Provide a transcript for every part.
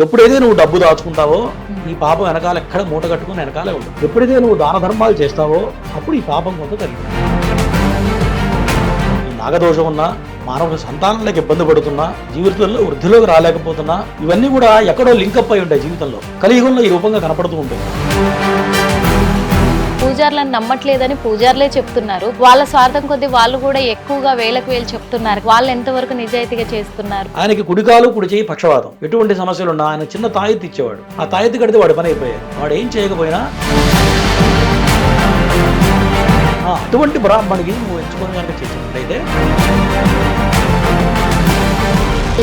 ఎప్పుడైతే నువ్వు డబ్బు దాచుకుంటావో ఈ పాపం వెనకాల ఎక్కడ మూట కట్టుకుని వెనకాలే ఉంటుంది. ఎప్పుడైతే నువ్వు దాన ధర్మాలు చేస్తావో అప్పుడు ఈ పాపం కొంత తగ్గుతుంది. ఈ నాగదోషం ఉన్నా, మానవుడు సంతానాలకు ఇబ్బంది పడుతున్నా, జీవితంలో వృద్ధిలోకి రాలేకపోతున్నా, ఇవన్నీ కూడా ఎక్కడో లింకప్ అయి ఉంటాయి. జీవితంలో కలియుగంలో ఈ రూపంగా కనపడుతూ ఉంటుంది. పూజార్లను నమ్మట్లేదని పూజార్లే చెప్తున్నారు. వాళ్ళ స్వార్థం కొద్దీ వాళ్ళు కూడా ఎక్కువగా వేలకు వేలు చెప్తున్నారు. వాళ్ళు ఎంతవరకు నిజాయితీగా చేస్తున్నారు? ఆయనకి కుడికాలు కుడి చేయి పక్షవాతం, ఎటువంటి సమస్యలు ఉన్నా ఆయన చిన్న తాయెత్తు ఇచ్చేవాడు. ఆ తాయెత్తు కడితే వాడి పని అయిపోయాడు. వాడు ఏం చేయకపోయినా అటువంటి బ్రాహ్మణికి నువ్వు ఎంచుకొని కనుక చేసినట్లయితే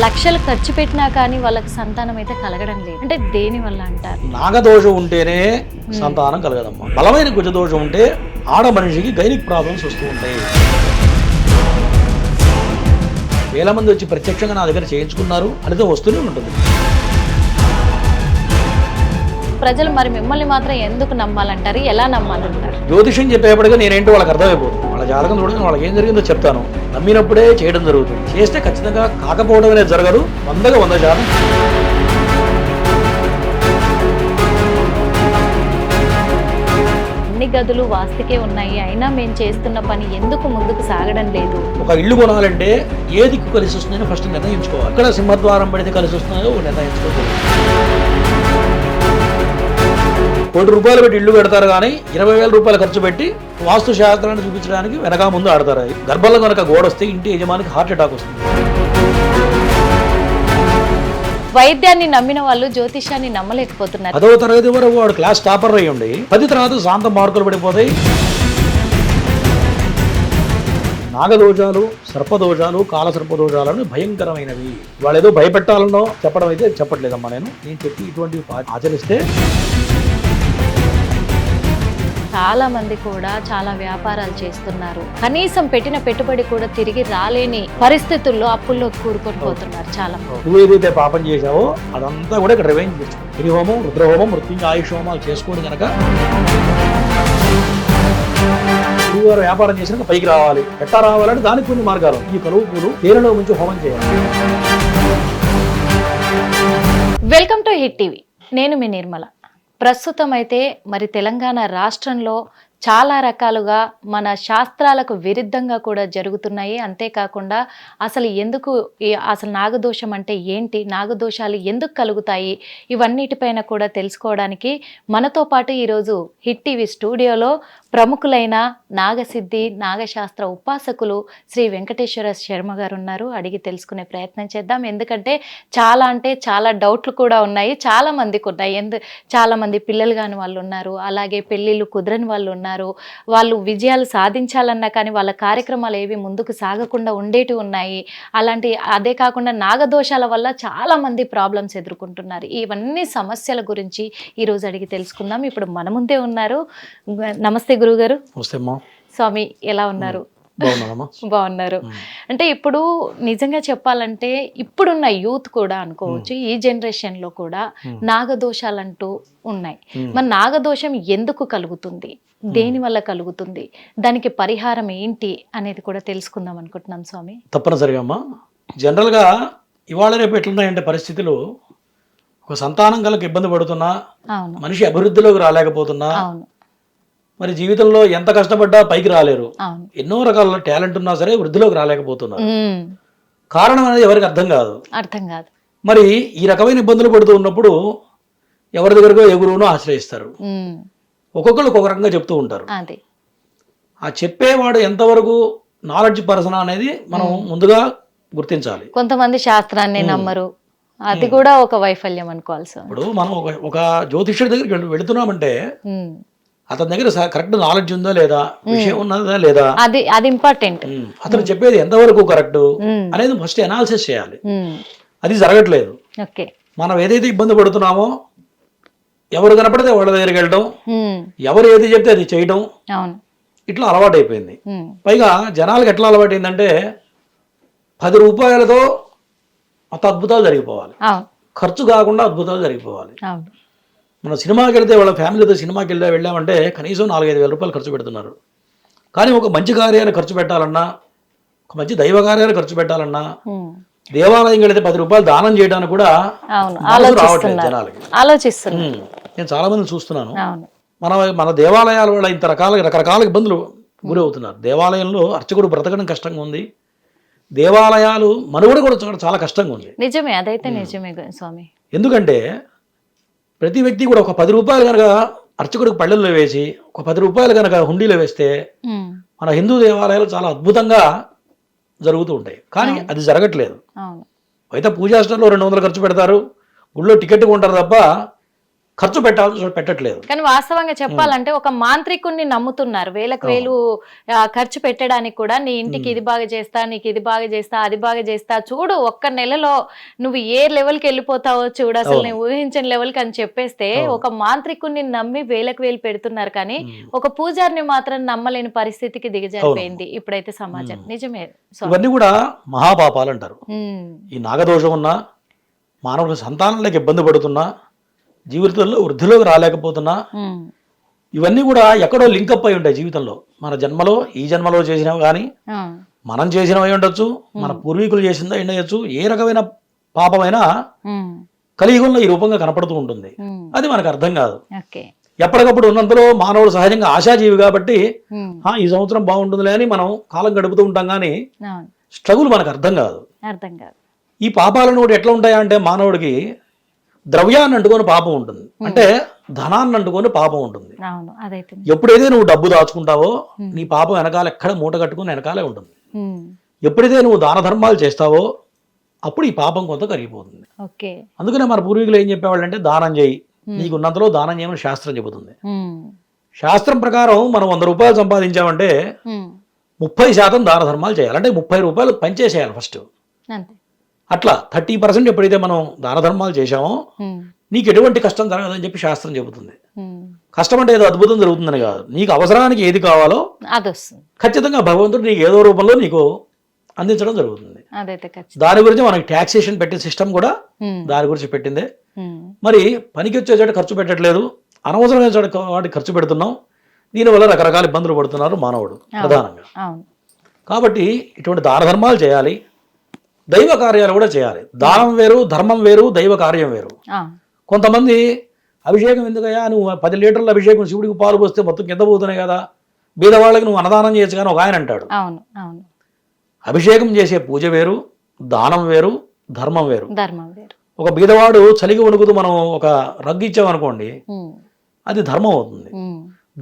లక్షలు ఖర్చు పెట్టినా కానీ వాళ్ళకి సంతానం అయితే కలగడం లేదు. అంటే దేని వల్ల అంటారు? నాగదోషం ఉంటేనే సంతానం కలగదమ్మా. బలమైన కుజదోషం ఉంటే ఆడ మనిషికి గైనిక్ ప్రాబ్లమ్స్ వస్తూ ఉంటాయి. వేల మంది వచ్చి ప్రత్యక్షంగా నా దగ్గర చేయించుకున్నారు, ఫలితం వస్తూనే ఉంటుంది. ప్రజలు మరి మిమ్మల్ని మాత్రం ఎందుకు నమ్మాలంటారు? ఎలా నమ్మాలంటారు? జ్యోతిషం చెప్పేప్పటికీ నేనేంటో వాళ్ళకి అర్థమైపోతుంది. వాళ్ళ జాతకం చూడని వాళ్ళకి ఏం జరిగిందో చెప్తాను. నమ్మినప్పుడే చేయడం జరుగుతుంది. చేస్తే ఖచ్చితంగా కాకపోవడం అనేది జరగదు. 100% అన్ని గదులు వాస్తుకే ఉన్నాయి, అయినా మేము చేస్తున్న పని ఎందుకు ముందుకు సాగడం లేదు? ఒక ఇల్లు కొనాలంటే ఏ దిక్కు కలిసి వస్తుందని ఫస్ట్ నిర్ణయించుకోవాలి. ఇక్కడ సింహద్వారం పడితే కలిసి వస్తుందో నిర్ణయించుకోవాలి. ₹1,00,00,000 పెట్టి ఇల్లు పెడతారు కానీ 20,000 రూపాయలు ఖర్చు పెట్టి వాస్తు శాస్త్రాన్ని చూపించడానికి వెనక ముందు ఆడతారు. గర్భంలో కనుక గోడ వస్తే ఇంటి యజమానికి హార్ట్ అటాక్ వస్తుంది. వైద్యాన్ని నమ్మిన వాళ్ళు జ్యోతిష్యాన్ని నమ్మలేకపోతున్నారు. 10వ తరగతి వరకు వాడు క్లాస్ టాపర్ అయ్యి ఉండి 10 తర్వాత శాంత మార్కులు పడిపోతాయి. నాగదోషాలు, సర్పదోషాలు, కాలసర్పదోషాలను భయంకరమైనవి. వాళ్ళు ఏదో భయపెట్టాలనో చెప్పడం అయితే చెప్పట్లేదమ్మా. నేను చెప్పి ఇటువంటివి ఆచరిస్తే చాలా మంది కూడా చాలా వ్యాపారాలు చేస్తున్నారు. కనీసం పెట్టిన పెట్టుబడి కూడా తిరిగి రాలేని పరిస్థితుల్లో అప్పుల్లో కూరుకొని పోతున్నారు చాలా మంది. నువ్వు ఏదైతే పాపం చేశావో అదంతా కూడా ఇక్కడ రివైంజ్ చేసుకో. గిరిహోమం, రుద్రహోమం, మృత్యుంజయ ఆయుష్ హోమాలు చేసుకొని కనుక గురువు వ్యాపారం చేసినాక పైకి రావాలి. ఎట్టా రావాలంటే దానికి కొన్ని మార్గాలు. ఈ కలువు పూలు తేనెలో ముంచి హోమం చేయాలి. Welcome to hit TV. నేను మీ నిర్మల. ప్రస్తుతం అయితే మరి తెలంగాణ రాష్ట్రంలో చాలా రకాలుగా మన శాస్త్రాలకు విరుద్ధంగా కూడా జరుగుతున్నాయి. అంతేకాకుండా అసలు ఎందుకు అసలు నాగదోషం అంటే ఏంటి, నాగదోషాలు ఎందుకు కలుగుతాయి, ఇవన్నిటిపైన కూడా తెలుసుకోవడానికి మనతో పాటు ఈరోజు హిట్ టీవీ స్టూడియోలో ప్రముఖులైన నాగసిద్ధి, నాగశాస్త్ర ఉపాసకులు శ్రీ వెంకటేశ్వర శర్మ గారు ఉన్నారు. అడిగి తెలుసుకునే ప్రయత్నం చేద్దాం. ఎందుకంటే చాలా డౌట్లు కూడా ఉన్నాయి. చాలా మందికి ఉన్నాయి. చాలా మంది పిల్లలు కాని వాళ్ళు ఉన్నారు, అలాగే పెళ్ళిళ్ళు కుదరని వాళ్ళు ఉన్నారు. వాళ్ళు విజయాలు సాధించాలన్నా కానీ వాళ్ళ కార్యక్రమాలు ఏవి ముందుకు సాగకుండా ఉండేటివి ఉన్నాయి. అదే కాకుండా నాగదోషాల వల్ల చాలా మంది ప్రాబ్లమ్స్ ఎదుర్కొంటున్నారు. ఇవన్నీ సమస్యల గురించి ఈరోజు అడిగి తెలుసుకుందాం. ఇప్పుడు మన ముందే ఉన్నారు. నమస్తే గురుగారు. స్వామి, ఎలా ఉన్నారు? బాగున్నారు. అంటే ఇప్పుడు నిజంగా చెప్పాలంటే ఇప్పుడున్న యూత్ కూడా అనుకోవచ్చు, ఈ జనరేషన్ లో కూడా నాగదోషాలంటూ ఉన్నాయి. మరి నాగదోషం ఎందుకు కలుగుతుంది, దేని వల్ల కలుగుతుంది, దానికి పరిహారం ఏంటి అనేది కూడా తెలుసుకుందాం అనుకుంటున్నాం స్వామి. తప్పనిసరిగా అమ్మా. జనరల్ గా ఇవాళ రేపు ఎట్లున్నాయంటే పరిస్థితులు, ఒక సంతానం కనుక ఇబ్బంది పడుతున్నా, మనిషి అభివృద్ధిలోకి రాలేకపోతున్నా, మరి జీవితంలో ఎంత కష్టపడ్డా పైకి రాలేరు. ఎన్నో రకాల టాలెంట్ ఉన్నా సరే వృద్ధిలోకి రాలేకపోతున్నారు. కారణం అనేది ఎవరికి అర్థం కాదు. మరి ఈ రకమైన ఇబ్బందులు పడుతూ ఉన్నప్పుడు ఎవరి దగ్గరకో ఏ గురువునో ఆశ్రయిస్తారు. ఒక్కొక్కరు ఒక్కొక్క రకంగా చెప్తూ ఉంటారు. ఆ చెప్పేవాడు ఎంతవరకు నాలెడ్జ్ పర్సన్ అనేది మనం ముందుగా గుర్తించాలి. కొంతమంది శాస్త్రాన్ని నమ్మరు, అది కూడా ఒక వైఫల్యం అనుకోవాలి. ఇప్పుడు మనం ఒక జ్యోతిష్యుడి దగ్గరికి వెళుతున్నామంటే అతని దగ్గర కరెక్ట్ నాలెడ్జ్ ఉందా లేదా, విషయం ఉన్నదా లేదా, అది ఇంపార్టెంట్. అతను చెప్పేది ఎంతవరకు కరెక్ట్ అనేది ఫస్ట్ అనాలిసిస్ చేయాలి. అది జరగట్లేదు. మనం ఏదైతే ఇబ్బంది పడుతున్నామో ఎవరు కనపడితే వాళ్ళ దగ్గరికి వెళ్ళడం, ఎవరు ఏది చెప్తే అది చేయడం, ఇట్లా అలవాటు అయిపోయింది. పైగా జనాలకు ఎట్లా అలవాటు అయిందంటే 10 రూపాయలతో మొత్తం అద్భుతాలు జరిగిపోవాలి, ఖర్చు కాకుండా అద్భుతాలు జరిగిపోవాలి. మనం సినిమాకి వెళ్తే వాళ్ళ ఫ్యామిలీతో సినిమాకి వెళ్ళామంటే కనీసం 4-5 వేల రూపాయలు ఖర్చు పెడుతున్నారు. కానీ ఒక మంచి కార్యాన్ని ఖర్చు పెట్టాలన్నా, ఒక మంచి దైవ కార్యాన్ని ఖర్చు పెట్టాలన్నా దేవాలయం వెళితే 10 రూపాయలు దానం చేయడానికి కూడా మనసు రావట్లేదు జనాలకి. నేను చాలా మందిని చూస్తున్నాను. మన దేవాలయాల వల్ల ఇంత రకరకాల ఇబ్బందులు గురవుతున్నారు. దేవాలయంలో అర్చకుడు బ్రతకడం కష్టంగా ఉంది, దేవాలయాలు మనుగడ కూడా చాలా కష్టంగా ఉంది. నిజమే, అదైతే నిజమే స్వామి. ఎందుకంటే ప్రతి వ్యక్తి కూడా ఒక 10 రూపాయలు కనుక అర్చకుడికి పళ్ళెల్లో వేసి ఒక 10 రూపాయలు కనుక హుండీలో వేస్తే మన హిందూ దేవాలయాలు చాలా అద్భుతంగా జరుగుతూ ఉంటాయి. కానీ అది జరగట్లేదు. అయితే పూజా స్టాల్లో 200 ఖర్చు పెడతారు, గుళ్ళో టికెట్ కొంటారు తప్ప ఖర్చు పెట్టట్లేదు. కానీ వాస్తవంగా చెప్పాలంటే ఒక మాంత్రికుడిని నమ్ముతున్నారు. వేలకు వేలు ఖర్చు పెట్టడానికి కూడా, నీ ఇంటికి ఇది బాగా చేస్తా, నీకు ఇది బాగా చేస్తా, అది బాగా చేస్తా, చూడు ఒక్క నెలలో నువ్వు ఏ లెవెల్కి వెళ్ళిపోతావో చూడు, అసలు నేను ఊహించిన లెవెల్కి అని చెప్పేస్తే ఒక మాంత్రికుడిని నమ్మి వేలకు వేలు పెడుతున్నారు. కానీ ఒక పూజారిని మాత్రం నమ్మలేని పరిస్థితికి దిగజారిపోయింది ఇప్పుడైతే సమాజం. నిజమే. ఇవన్నీ కూడా మహాపాపాలు అంటారు. ఈ నాగదోషం ఉన్నా, మానవుడి సంతానాలకు ఇబ్బంది పడుతున్నా, జీవితంలో వృద్ధిలోకి రాలేకపోతున్నా, ఇవన్నీ కూడా ఎక్కడో లింకప్ అయి ఉంటాయి జీవితంలో. మన జన్మలో ఈ జన్మలో చేసినవి కానీ మనం చేసినవి ఉండొచ్చు, మన పూర్వీకులు చేసిందో ఉండొచ్చు. ఏ రకమైన పాపమైనా కలియుగంలో ఈ రూపంగా కనపడుతూ ఉంటుంది. అది మనకు అర్థం కాదు. ఎప్పటికప్పుడు ఉన్నంతలో మానవుడు సహజంగా ఆశాజీవి కాబట్టి ఈ సంవత్సరం బాగుంటుందిలే అని మనం కాలం గడుపుతూ ఉంటాం. కానీ స్ట్రగుల్ మనకు అర్థం కాదు. ఈ పాపాలను కూడా ఎట్లా ఉంటాయా అంటే, మానవుడికి ద్రవ్యాన్ని అంటుకొని పాపం ఉంటుంది, అంటే ధనాన్ని అంటుకొని పాపం ఉంటుంది. ఎప్పుడైతే నువ్వు డబ్బు దాచుకుంటావో నీ పాపం వెనకాల ఎక్కడ మూట కట్టుకుని వెనకాలే ఉంటుంది. ఎప్పుడైతే నువ్వు దాన ధర్మాలు చేస్తావో అప్పుడు ఈ పాపం కొంత కరిగిపోతుంది. అందుకనే మన పూర్వీకులు ఏం చెప్పేవాళ్ళు అంటే, దానం చేయి, నీకు ఉన్నంతలో దానం చేయమని శాస్త్రం చెబుతుంది. శాస్త్రం ప్రకారం మనం 100 రూపాయలు సంపాదించామంటే 30% దాన ధర్మాలు చేయాలి. అంటే 30 రూపాయలు పనిచేసేయాలి ఫస్ట్. అట్లా 30% ఎప్పుడైతే మనం దాన ధర్మాలు చేశామో నీకు ఎటువంటి కష్టం జరగదని చెప్పి శాస్త్రం చెబుతుంది. కష్టం అంటే ఏదో అద్భుతం జరుగుతుందని కాదు, నీకు అవసరానికి ఏది కావాలో ఖచ్చితంగా భగవంతుడు నీకు ఏదో రూపంలో నీకు అందించడం జరుగుతుంది. దాని గురించి మనకి ట్యాక్సేషన్ పెట్టే సిస్టమ్ కూడా దాని గురించి పెట్టిందే. మరి పనికి వచ్చే చోట ఖర్చు పెట్టట్లేదు, అనవసరమైన చోట వాటికి ఖర్చు పెడుతున్నాం. దీనివల్ల రకరకాల ఇబ్బందులు పడుతున్నారు మానవుడు ప్రధానంగా. కాబట్టి ఇటువంటి దాన ధర్మాలు చేయాలి, దైవ కార్యాలు కూడా చేయాలి. దానం వేరు, ధర్మం వేరు, దైవ కార్యం వేరు. కొంతమంది అభిషేకం ఎందుకయ్యా, నువ్వు 10 లీటర్ల అభిషేకం శివుడికి పాలు పోస్తే మొత్తం కింద పోతున్నాయి కదా, బీదవాళ్ళకి నువ్వు అన్నదానం చేయొచ్చు కానీ ఒక ఆయన అంటాడు. అభిషేకం చేసే పూజ వేరు, దానం వేరు, ధర్మం వేరు. ఒక బీదవాడు చలికి వణుకుతూ మనం ఒక రగ్గు ఇచ్చామనుకోండి, అది ధర్మం అవుతుంది.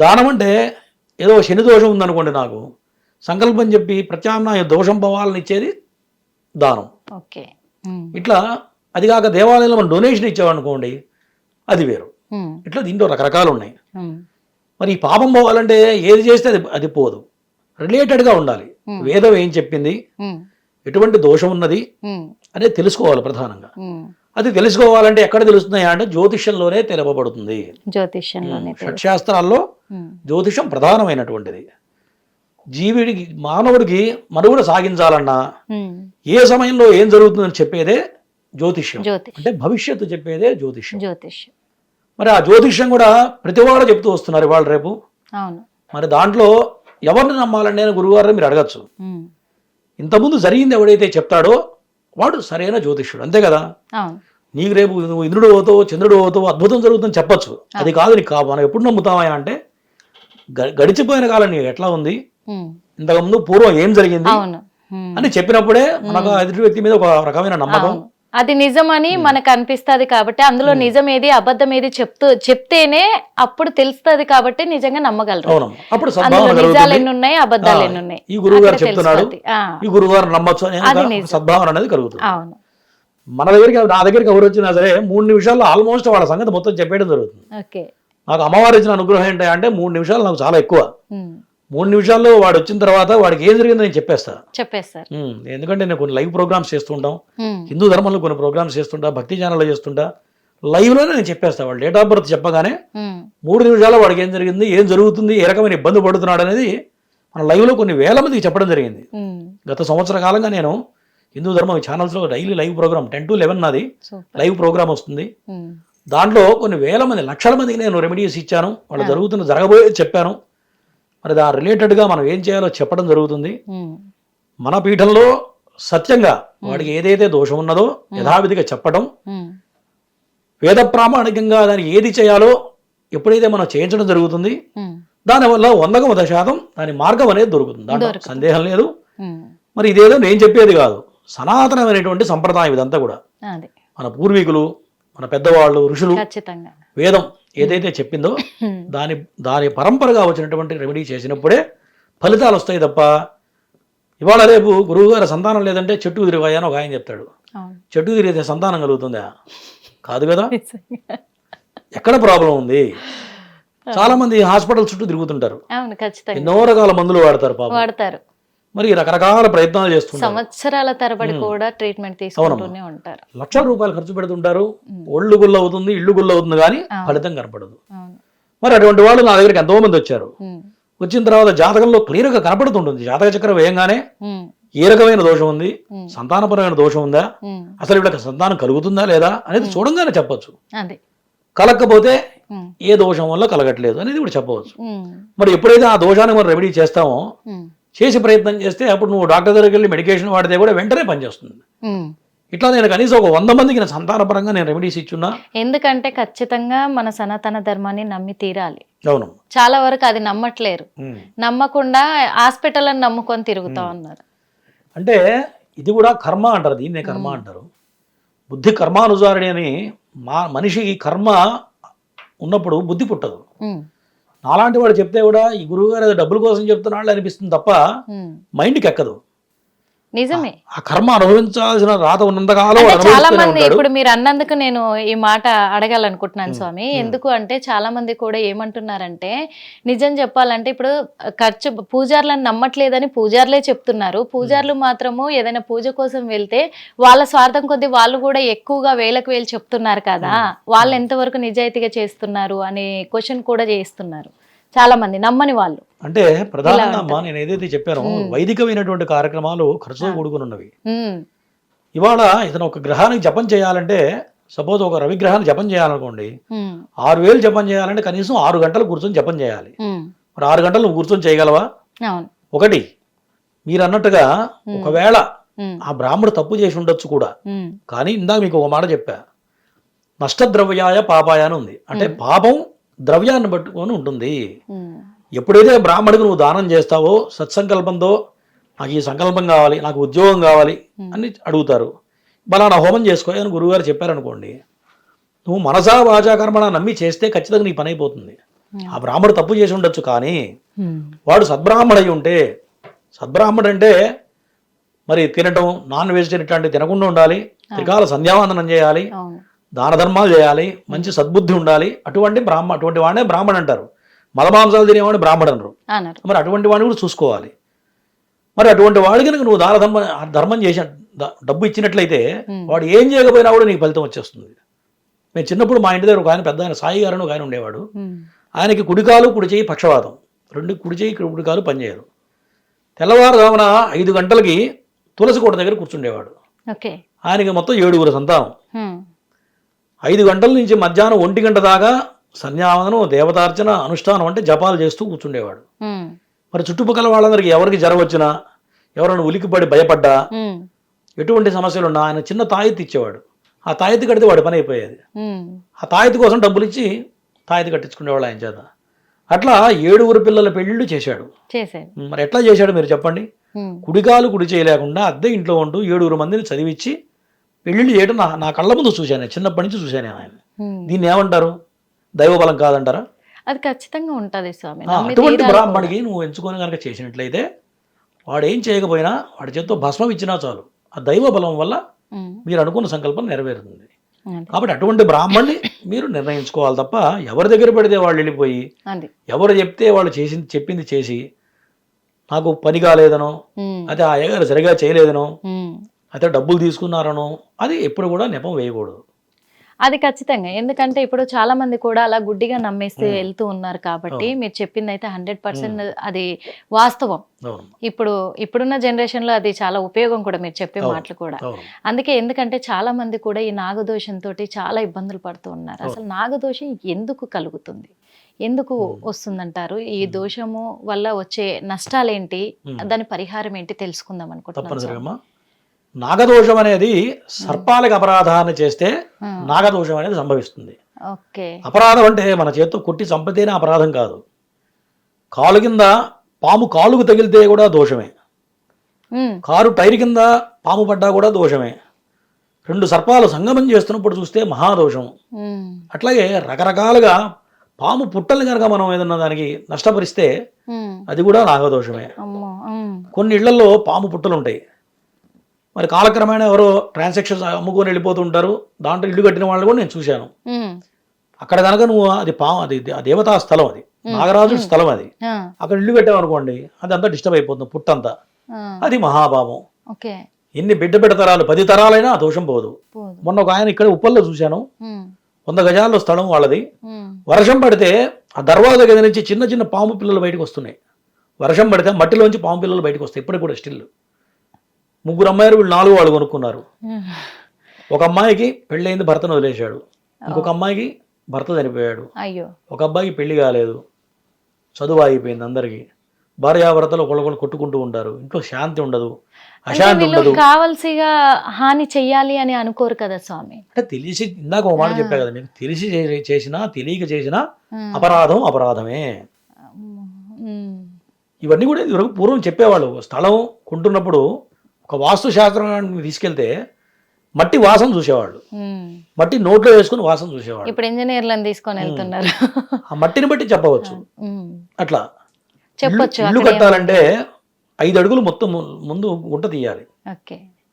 దానం అంటే ఏదో శని దోషం ఉందనుకోండి, నాకు సంకల్పం చెప్పి ప్రత్యామ్నాయ దోషం భవాలను ఇచ్చేది దానం. ఇట్లా అది కాక దేవాలయంలో మనం డొనేషన్ ఇచ్చామనుకోండి, అది వేరు. ఇట్లా దీంట్లో రకరకాలు ఉన్నాయి. మరి ఈ పాపం పోవాలంటే ఏది చేస్తే అది పోదు, రిలేటెడ్గా ఉండాలి. వేదం ఏం చెప్పింది, ఎటువంటి దోషం ఉన్నది అనేది తెలుసుకోవాలి ప్రధానంగా. అది తెలుసుకోవాలంటే ఎక్కడ తెలుస్తున్నాయా అంటే జ్యోతిష్యంలోనే తెలుపబడుతుంది. షట్శాస్త్రాల్లో జ్యోతిషం ప్రధానమైనటువంటిది. జీవుడికి మానవుడికి మనుగడ సాగించాలన్నా ఏ సమయంలో ఏం జరుగుతుందని చెప్పేదే జ్యోతిష్యం. అంటే భవిష్యత్తు చెప్పేదే జ్యోతిష్యం. మరి ఆ జ్యోతిష్యం కూడా ప్రతివాడు చెప్తూ వస్తున్నారు ఇవాళ రేపు. మరి దాంట్లో ఎవరిని నమ్మాలండి నేను గురువుగారిని మీరు అడగచ్చు. ఇంతకుముందు జరిగింది ఎవడైతే చెప్తాడో వాడు సరైన జ్యోతిష్యుడు, అంతే కదా. నీకు రేపు నువ్వు ఇంద్రుడు అవుతావు, చంద్రుడు అవుతావు, అద్భుతం జరుగుతుందని చెప్పచ్చు. అది కాదు నీకు మనం ఎప్పుడు నమ్ముతామా అంటే, గడిచిపోయిన కాలం నీకు ఎట్లా ఉంది, ఇంతకుముందు పూర్వం ఏం జరిగింది అని చెప్పినప్పుడే మనకు ఎదుటి వ్యక్తి మీద ఒక రకమైన నమ్మకం, అది నిజమని మనకు అనిపిస్తుంది. కాబట్టి అందులో నిజం ఏది అబద్ధం ఏది చెప్తేనే అప్పుడు తెలుస్తుంది. కాబట్టి నిజంగా నమ్మగలరు. అప్పుడు నిజాలు ఎన్ని ఉన్నాయి, అబద్ధాలు ఎన్ని ఉన్నాయి, ఈ గురువు గారు చెప్తున్నాడు, ఈ గురువు గారు నమ్మచ్చు అనే సద్భావన అనేది కలుగుతుంది. మన దగ్గరికి నా దగ్గరికి ఎవరు వచ్చినా సరే 3 నిమిషాల్లో ఆల్మోస్ట్ వాళ్ళ సంగతి మొత్తం చెప్పేయడం జరుగుతుంది. నాకు అమ్మవారు ఇచ్చిన అనుగ్రహం ఏంటంటే 3 నిమిషాలు నాకు చాలా ఎక్కువ. 3 నిమిషాల్లో వాడు వచ్చిన తర్వాత వాడికి ఏం జరిగిందో నేను చెప్పేస్తాను. ఎందుకంటే నేను కొన్ని లైవ్ ప్రోగ్రామ్స్ చేస్తుంటాం, హిందూ ధర్మంలో కొన్ని ప్రోగ్రామ్స్ చేస్తుంటా, భక్తి ఛానల్లో చేస్తుంటా. లైవ్ లోనే నేను చెప్పేస్తాను. వాడు డేట్ ఆఫ్ బర్త్ చెప్పగానే 3 నిమిషాల్లో వాడికి ఏం జరిగింది, ఏం జరుగుతుంది, ఏ రకమైన ఇబ్బంది పడుతున్నాడు అనేది మన లైవ్ లో కొన్ని వేల మందికి చెప్పడం జరిగింది. గత సంవత్సర కాలంగా నేను హిందూ ధర్మం ఛానల్స్ లో డైలీ లైవ్ ప్రోగ్రామ్ 10 to 11 నాది లైవ్ ప్రోగ్రామ్ వస్తుంది. దాంట్లో కొన్ని వేల మంది, లక్షల మందికి నేను రెమెడీస్ ఇచ్చాను, వాళ్ళు జరగబోయేది చెప్పాను. మరి దాని రిలేటెడ్గా మనం ఏం చేయాలో చెప్పడం జరుగుతుంది. మన పీఠంలో సత్యంగా వాడికి ఏదైతే దోషం ఉన్నదో యథావిధిగా చెప్పడం, ఉమ్, వేద ప్రామాణికంగా దానికి ఏది చేయాలో ఎప్పుడైతే మనం చేయించడం జరుగుతుంది, ఉమ్, దానివల్ల 100% దాని మార్గం అనేది దొరుకుతుంది. దాంట్లో సందేహం లేదు. ఉమ్, మరి ఇదేదో నేను చెప్పేది కాదు, సనాతనమైనటువంటి సంప్రదాయం ఇదంతా కూడా. అది మన పూర్వీకులు, మన పెద్దవాళ్ళు, ఋషులు, ఖచ్చితంగా. వేదం ఏదైతే చెప్పిందో దాని పరంపరగా వచ్చినటువంటి రెమెడీ చేసినప్పుడే ఫలితాలు వస్తాయి తప్ప, ఇవాళ రేపు గురువుగారు సంతానం లేదంటే చెట్టు తిరిగాయని అని ఒక ఆయన చెప్తాడు. అవును. చెట్టు తిరిగితే సంతానం కలుగుతుందా? కాదు కదా. ఎక్కడ ప్రాబ్లం ఉంది? చాలా మంది హాస్పిటల్ చుట్టూ తిరుగుతుంటారు, అవును, ఖచ్చితంగా ఎన్నో రకాల మందులు వాడతారు పాపం, వాడతారు. మరి రకరకాల ప్రయత్నాలు చేస్తుంటారు, సంవత్సరాల తరబడి కూడా ట్రీట్మెంట్ తీసుకుంటూనే ఉంటారు, లక్షల రూపాయలు ఖర్చు పెడుతుంటారు. ఒళ్ళు గుల్ల అవుతుంది, ఇల్లు గుల్ల అవుతుంది, కానీ ఫలితం కనపడదు. అవును. మరి అటువంటి వాళ్ళు నా దగ్గరికి ఎంతో మంది వచ్చారు. ఉమ్, వచ్చిన తర్వాత జాతకంలో క్లియర్గా కనపడుతుంటుంది, జాతక చక్రం వేయంగానే ఉమ్, ఏ రకమైన దోషం ఉంది, సంతానపరమైన దోషం ఉందా, ఉమ్, అసలు వీళ్ళకి సంతానం కలుగుతుందా లేదా అనేది చూడంగానే చెప్పొచ్చు. అది కలగకపోతే ఉమ్, ఏ దోషం వల్ల కలగట్లేదు అనేది కూడా చెప్పవచ్చు. ఉమ్, మరి ఎప్పుడైతే ఆ దోషాన్ని మనం రెమెడీ చేస్తామో, ఉమ్, చేసి ప్రయత్నం చేస్తే అప్పుడు నువ్వు డాక్టర్ దగ్గరికి వెళ్ళి మెడికేషన్ వాడితే కూడా వెంటనే పనిచేస్తుంది. ఉమ్. ఇట్లా నేను కనీసం ఒక 100 మందికి నా సంతానపరంగా నేను రెమెడీస్ ఇచ్చున్నా. ఎందుకంటే ఖచ్చితంగా మన సనాతన ధర్మాన్ని నమ్మి తీరాలి. అవును. చాలా వరకు అది నమ్మట్లేరు, ఉమ్. నమ్మకుండా హాస్పిటల్ అని నమ్ముకొని తిరుగుతా ఉన్నారు. అంటే ఇది కూడా కర్మ అంటారు, దీన్నే కర్మ అంటారు. బుద్ధి కర్మానుసారిణి అని. మనిషికి కర్మ ఉన్నప్పుడు బుద్ధి పుట్టదు. ఉమ్, నాలాంటి వాడు చెప్తే కూడా ఈ గురువుగారు ఏదో డబ్బుల కోసం చెప్తున్నాడు అనిపిస్తుంది తప్ప ఉమ్, మైండ్కి ఎక్కదు. నిజమే. ఆ కర్మ అనుభవించాల్సిన రాత ఉన్నంతకాలం అంటే వాడు చాలా అనుభవిస్తూనే మంది ఉంటాడు. ఇప్పుడు మీరు అన్నందుకు నేను ఈ మాట అడగాలనుకుంటున్నాను స్వామి. ఎందుకు అంటే చాలా మంది కూడా ఏమంటున్నారంటే, నిజం చెప్పాలంటే ఇప్పుడు ఖర్చు పూజార్లను నమ్మట్లేదని పూజార్లే చెప్తున్నారు. పూజార్లు మాత్రము ఏదైనా పూజ కోసం వెళ్తే వాళ్ళ స్వార్థం కొద్దీ వాళ్ళు కూడా ఎక్కువగా వేలకు వేలు చెప్తున్నారు కదా, వాళ్ళు ఎంతవరకు నిజాయితీగా చేస్తున్నారు అనే క్వశ్చన్ కూడా చేస్తున్నారు చాలా మంది నమ్మని వాళ్ళు. అంటే ప్రధానంగా అమ్మా నేను ఏదైతే చెప్పానో వైదికమైనటువంటి కార్యక్రమాలు ఖర్చుతో కూడుకుని ఉన్నవి. ఉమ్, ఇవాళ ఇతను ఒక గ్రహానికి జపం చేయాలంటే, సపోజ్ ఒక రవిగ్రహాన్ని జపం చేయాలనుకోండి, ఉమ్, 6000 జపం చేయాలంటే కనీసం 6 గంటలు కూర్చొని జపం చేయాలి. ఉమ్, మరి 6 గంటలు నువ్వు కూర్చొని చేయగలవా? అవును. ఒకటి, మీరు అన్నట్టుగా ఒకవేళ ఉమ్, ఆ బ్రాహ్మడు తప్పు చేసి ఉండొచ్చు కూడా, ఉమ్, కానీ ఇందాక మీకు ఒక మాట చెప్పా, నష్టద్రవ్యాయ పాపాయ అని ఉంది. అంటే పాపం ద్రవ్యాన్ని పట్టుకొని ఉంటుంది. ఉమ్, ఎప్పుడైతే బ్రాహ్మడికి నువ్వు దానం చేస్తావో సత్సంకల్పంతో, నాకు ఈ సంకల్పం కావాలి, నాకు ఉద్యోగం కావాలి అని అడుగుతారు, బలానా హోమం చేసుకో అని గురువుగారు చెప్పారనుకోండి, నువ్వు మనసా వాచా కర్మణ నమ్మి చేస్తే ఖచ్చితంగా నీ పని అయిపోతుంది. ఆ బ్రాహ్మడు తప్పు చేసి ఉండొచ్చు, కానీ ఉమ్, వాడు సద్బ్రాహ్మడు అయి ఉంటే, సద్బ్రాహ్మడు అంటే మరి తినటం, నాన్ వెజిటేరియన్ ఇట్లాంటివి తినకుండా ఉండాలి, త్రికాల సంధ్యావందనం చేయాలి, అవును. దాన ధర్మాలు చేయాలి, మంచి సద్బుద్ధి ఉండాలి, అటువంటి వాడినే బ్రాహ్మణ అంటారు. మలమాంసాలు తినేవాడిని బ్రాహ్మడు అనరు. అన్నారు. మరి అటువంటి వాడిని కూడా చూసుకోవాలి. మరి అటువంటి వాడికి నువ్వు ధర్మం చేసి డబ్బు ఇచ్చినట్లయితే వాడు ఏం చేయకపోయినా కూడా నీకు ఫలితం వచ్చేస్తుంది. మేము చిన్నప్పుడు మా ఇంటి దగ్గర ఒక ఆయన, పెద్ద ఆయన సాయి గారు అని ఒక ఆయన ఉండేవాడు. ఉమ్, ఆయనకి కుడికాలు కుడి చేయి పక్షవాతం, రెండు కుడి చేయి కుడి కాలు పనిచేయరు. తెల్లవారుజామున 5 గంటలకి తులసి కోట దగ్గర కూర్చుండేవాడు. ఓకే. ఆయనకి మొత్తం 7 సంతానం. ఉమ్, 5 గంటల నుంచి మధ్యాహ్నం 1 గంట దాకా సంధ్యావందనం, దేవతార్చన, అనుష్ఠానం అంటే జపాలు చేస్తూ కూర్చుండేవాడు. ఉమ్, మరి చుట్టుపక్కల వాళ్ళందరికీ ఎవరికి జ్వరం వచ్చినా, ఎవరైనా ఉలికిపడి భయపడ్డా, ఉమ్, ఎటువంటి సమస్యలు ఉన్నా ఆయన చిన్న తాయెత్తు ఇచ్చేవాడు. ఆ తాయెత్తు కడితే వాడి పని అయిపోయేది. ఉమ్, ఆ తాయెత్తు కోసం డబ్బులు ఇచ్చి తాయెత్తు కట్టించుకునేవాళ్ళు ఆయన చేత. అట్లా 7 పిల్లల పెళ్ళిళ్ళు చేశాడు. చేశాడు. మరి ఎట్లా చేశాడు మీరు చెప్పండి? ఉమ్, కుడికాలు కుడి చేయలేకుండా అద్దె ఇంట్లో ఉంటూ 7 మందిని చదివించి పెళ్ళిళ్ళు చేయడం నా కళ్ళ ముందు చూశాను, చిన్నప్పటి నుంచి చూశాను ఆయన. ఉమ్. దీన్ని ఏమంటారు? దైవబలం కాదంటారా? అది ఖచ్చితంగా ఉంటది స్వామి. అటువంటి బ్రాహ్మడికి నువ్వు ఎంచుకొని కనుక చేసినట్లయితే, వాడు ఏం చేయకపోయినా వాడి చేత్తో భస్మం ఇచ్చినా చాలు, ఆ దైవ బలం వల్ల ఉమ్, మీరు అనుకున్న సంకల్పం నెరవేరుతుంది. అది. కాబట్టి అటువంటి బ్రాహ్మణ్ణి మీరు నిర్ణయించుకోవాలి తప్ప, ఎవరి దగ్గర పడితే వాళ్ళు వెళ్ళిపోయి, అది. ఎవరు చెప్తే వాళ్ళు చెప్పింది చేసి, నాకు పని కాలేదనో, ఉమ్, అయితే ఆ అయ్యగారు సరిగా చేయలేదనో, ఉమ్. అయితే డబ్బులు తీసుకున్నారనో, అది ఎప్పుడు కూడా నెపం వేయకూడదు. అది ఖచ్చితంగా. ఎందుకంటే ఇప్పుడు చాలా మంది కూడా అలా గుడ్డిగా నమ్మేసి వెళ్తూ ఉన్నారు కాబట్టి మీరు చెప్పింది అయితే 100% అది వాస్తవం. అవును, ఇప్పుడున్న జనరేషన్ లో అది చాలా ఉపయోగం కూడా మీరు చెప్పే మాటలు కూడా. అవును. అందుకే ఎందుకంటే చాలా మంది కూడా ఈ నాగదోషంతో చాలా ఇబ్బందులు పడుతూ ఉన్నారు. అసలు నాగదోషం ఎందుకు కలుగుతుంది, ఎందుకు వస్తుందంటారు? ఈ దోషము వల్ల వచ్చే నష్టాలేంటి, దాని పరిహారం ఏంటి తెలుసుకుందాం అనుకుంటున్నాను. తప్పనిసరిగా నాగదోషం అనేది సర్పాలకు అపరాధాన్ని చేస్తే నాగదోషం అనేది సంభవిస్తుంది. ఓకే. అపరాధం అంటే మన చేత్తో కొట్టి చంపితేనే అపరాధం కాదు, కాలు కింద పాము కాలుకు తగిలితే కూడా దోషమే, కారు టైర్ కింద పాము పడ్డా కూడా దోషమే, రెండు సర్పాలు సంగమం చేస్తున్నప్పుడు చూస్తే మహాదోషం. అట్లాగే రకరకాలుగా పాము పుట్టల్ని కనుక మనం ఏదన్నా దానికి నష్టపరిస్తే అది కూడా నాగదోషమే. కొన్ని ఇళ్లలో పాము పుట్టలు ఉంటాయి, మరి కాలక్రమేణా ఎవరో ట్రాన్సాక్షన్స్ అమ్ముకొని వెళ్ళిపోతుంటారు, దాంట్లో ఇల్లు కట్టిన వాళ్ళు కూడా నేను చూశాను. అక్కడ కనుక నువ్వు అది అది ఆ దేవతా స్థలం, అది నాగరాజుడి స్థలం, అది అక్కడ ఇల్లు కట్టామనుకోండి అది అంతా డిస్టర్బ్ అయిపోతుంది, పుట్టంతా, అది మహాపాపం. ఎన్ని బిడ్డ తరాలు 10 తరాలైనా ఆ దోషం పోదు. మొన్న ఒక ఆయన ఇక్కడ ఉప్పల్లో చూశాను, 100 గజాల్లో స్థలం వాళ్ళది. వర్షం పడితే ఆ దర్వాజా గది నుంచి చిన్న చిన్న పాము పిల్లలు బయటకు వస్తున్నాయి. వర్షం పడితే మట్టిలోంచి పాము పిల్లలు బయటకు వస్తాయి. ఇప్పటికి కూడా స్టిల్ 3 అమ్మాయిలు, వీళ్ళు 4 వాళ్ళు కొనుక్కున్నారు. ఒక అమ్మాయికి పెళ్ళయింది, భర్తను వదిలేశాడు. ఇంకొక అమ్మాయికి భర్త చనిపోయాడు. ఒక అబ్బాయికి పెళ్లి కాలేదు, చదువు ఆగిపోయింది. అందరికీ భార్యాభర్తలు ఒకళ్ళు కొట్టుకుంటూ ఉంటారు, ఇంట్లో శాంతి ఉండదు, అశాంతి ఉండదు. కావాల్సిగా హాని చెయ్యాలి అని అనుకోరు కదా స్వామి. అంటే తెలిసి, ఇందాక ఒక మాట చెప్పా కదా, మీకు తెలిసి చేసినా తెలియక చేసినా అపరాధం అపరాధమే. ఇవన్నీ కూడా పూర్వం చెప్పేవాళ్ళు. స్థలం కొంటున్నప్పుడు ఒక వాస్తు శాస్త్రాన్ని తీసుకెళ్తే మట్టి వాసన చూసేవాళ్ళు, మట్టి నోట్లో వేసుకుని వాసన చూసేవాళ్ళు. ఇప్పుడు ఇంజనీర్లను తీసుకొని వెళ్తున్నారు, ఆ మట్టిని బట్టి చెప్పవచ్చు. అట్లా చెప్పొచ్చు. ఇల్లు కట్టాలంటే 5 అడుగులు మొత్తం ముందు గుంట తీయాలి,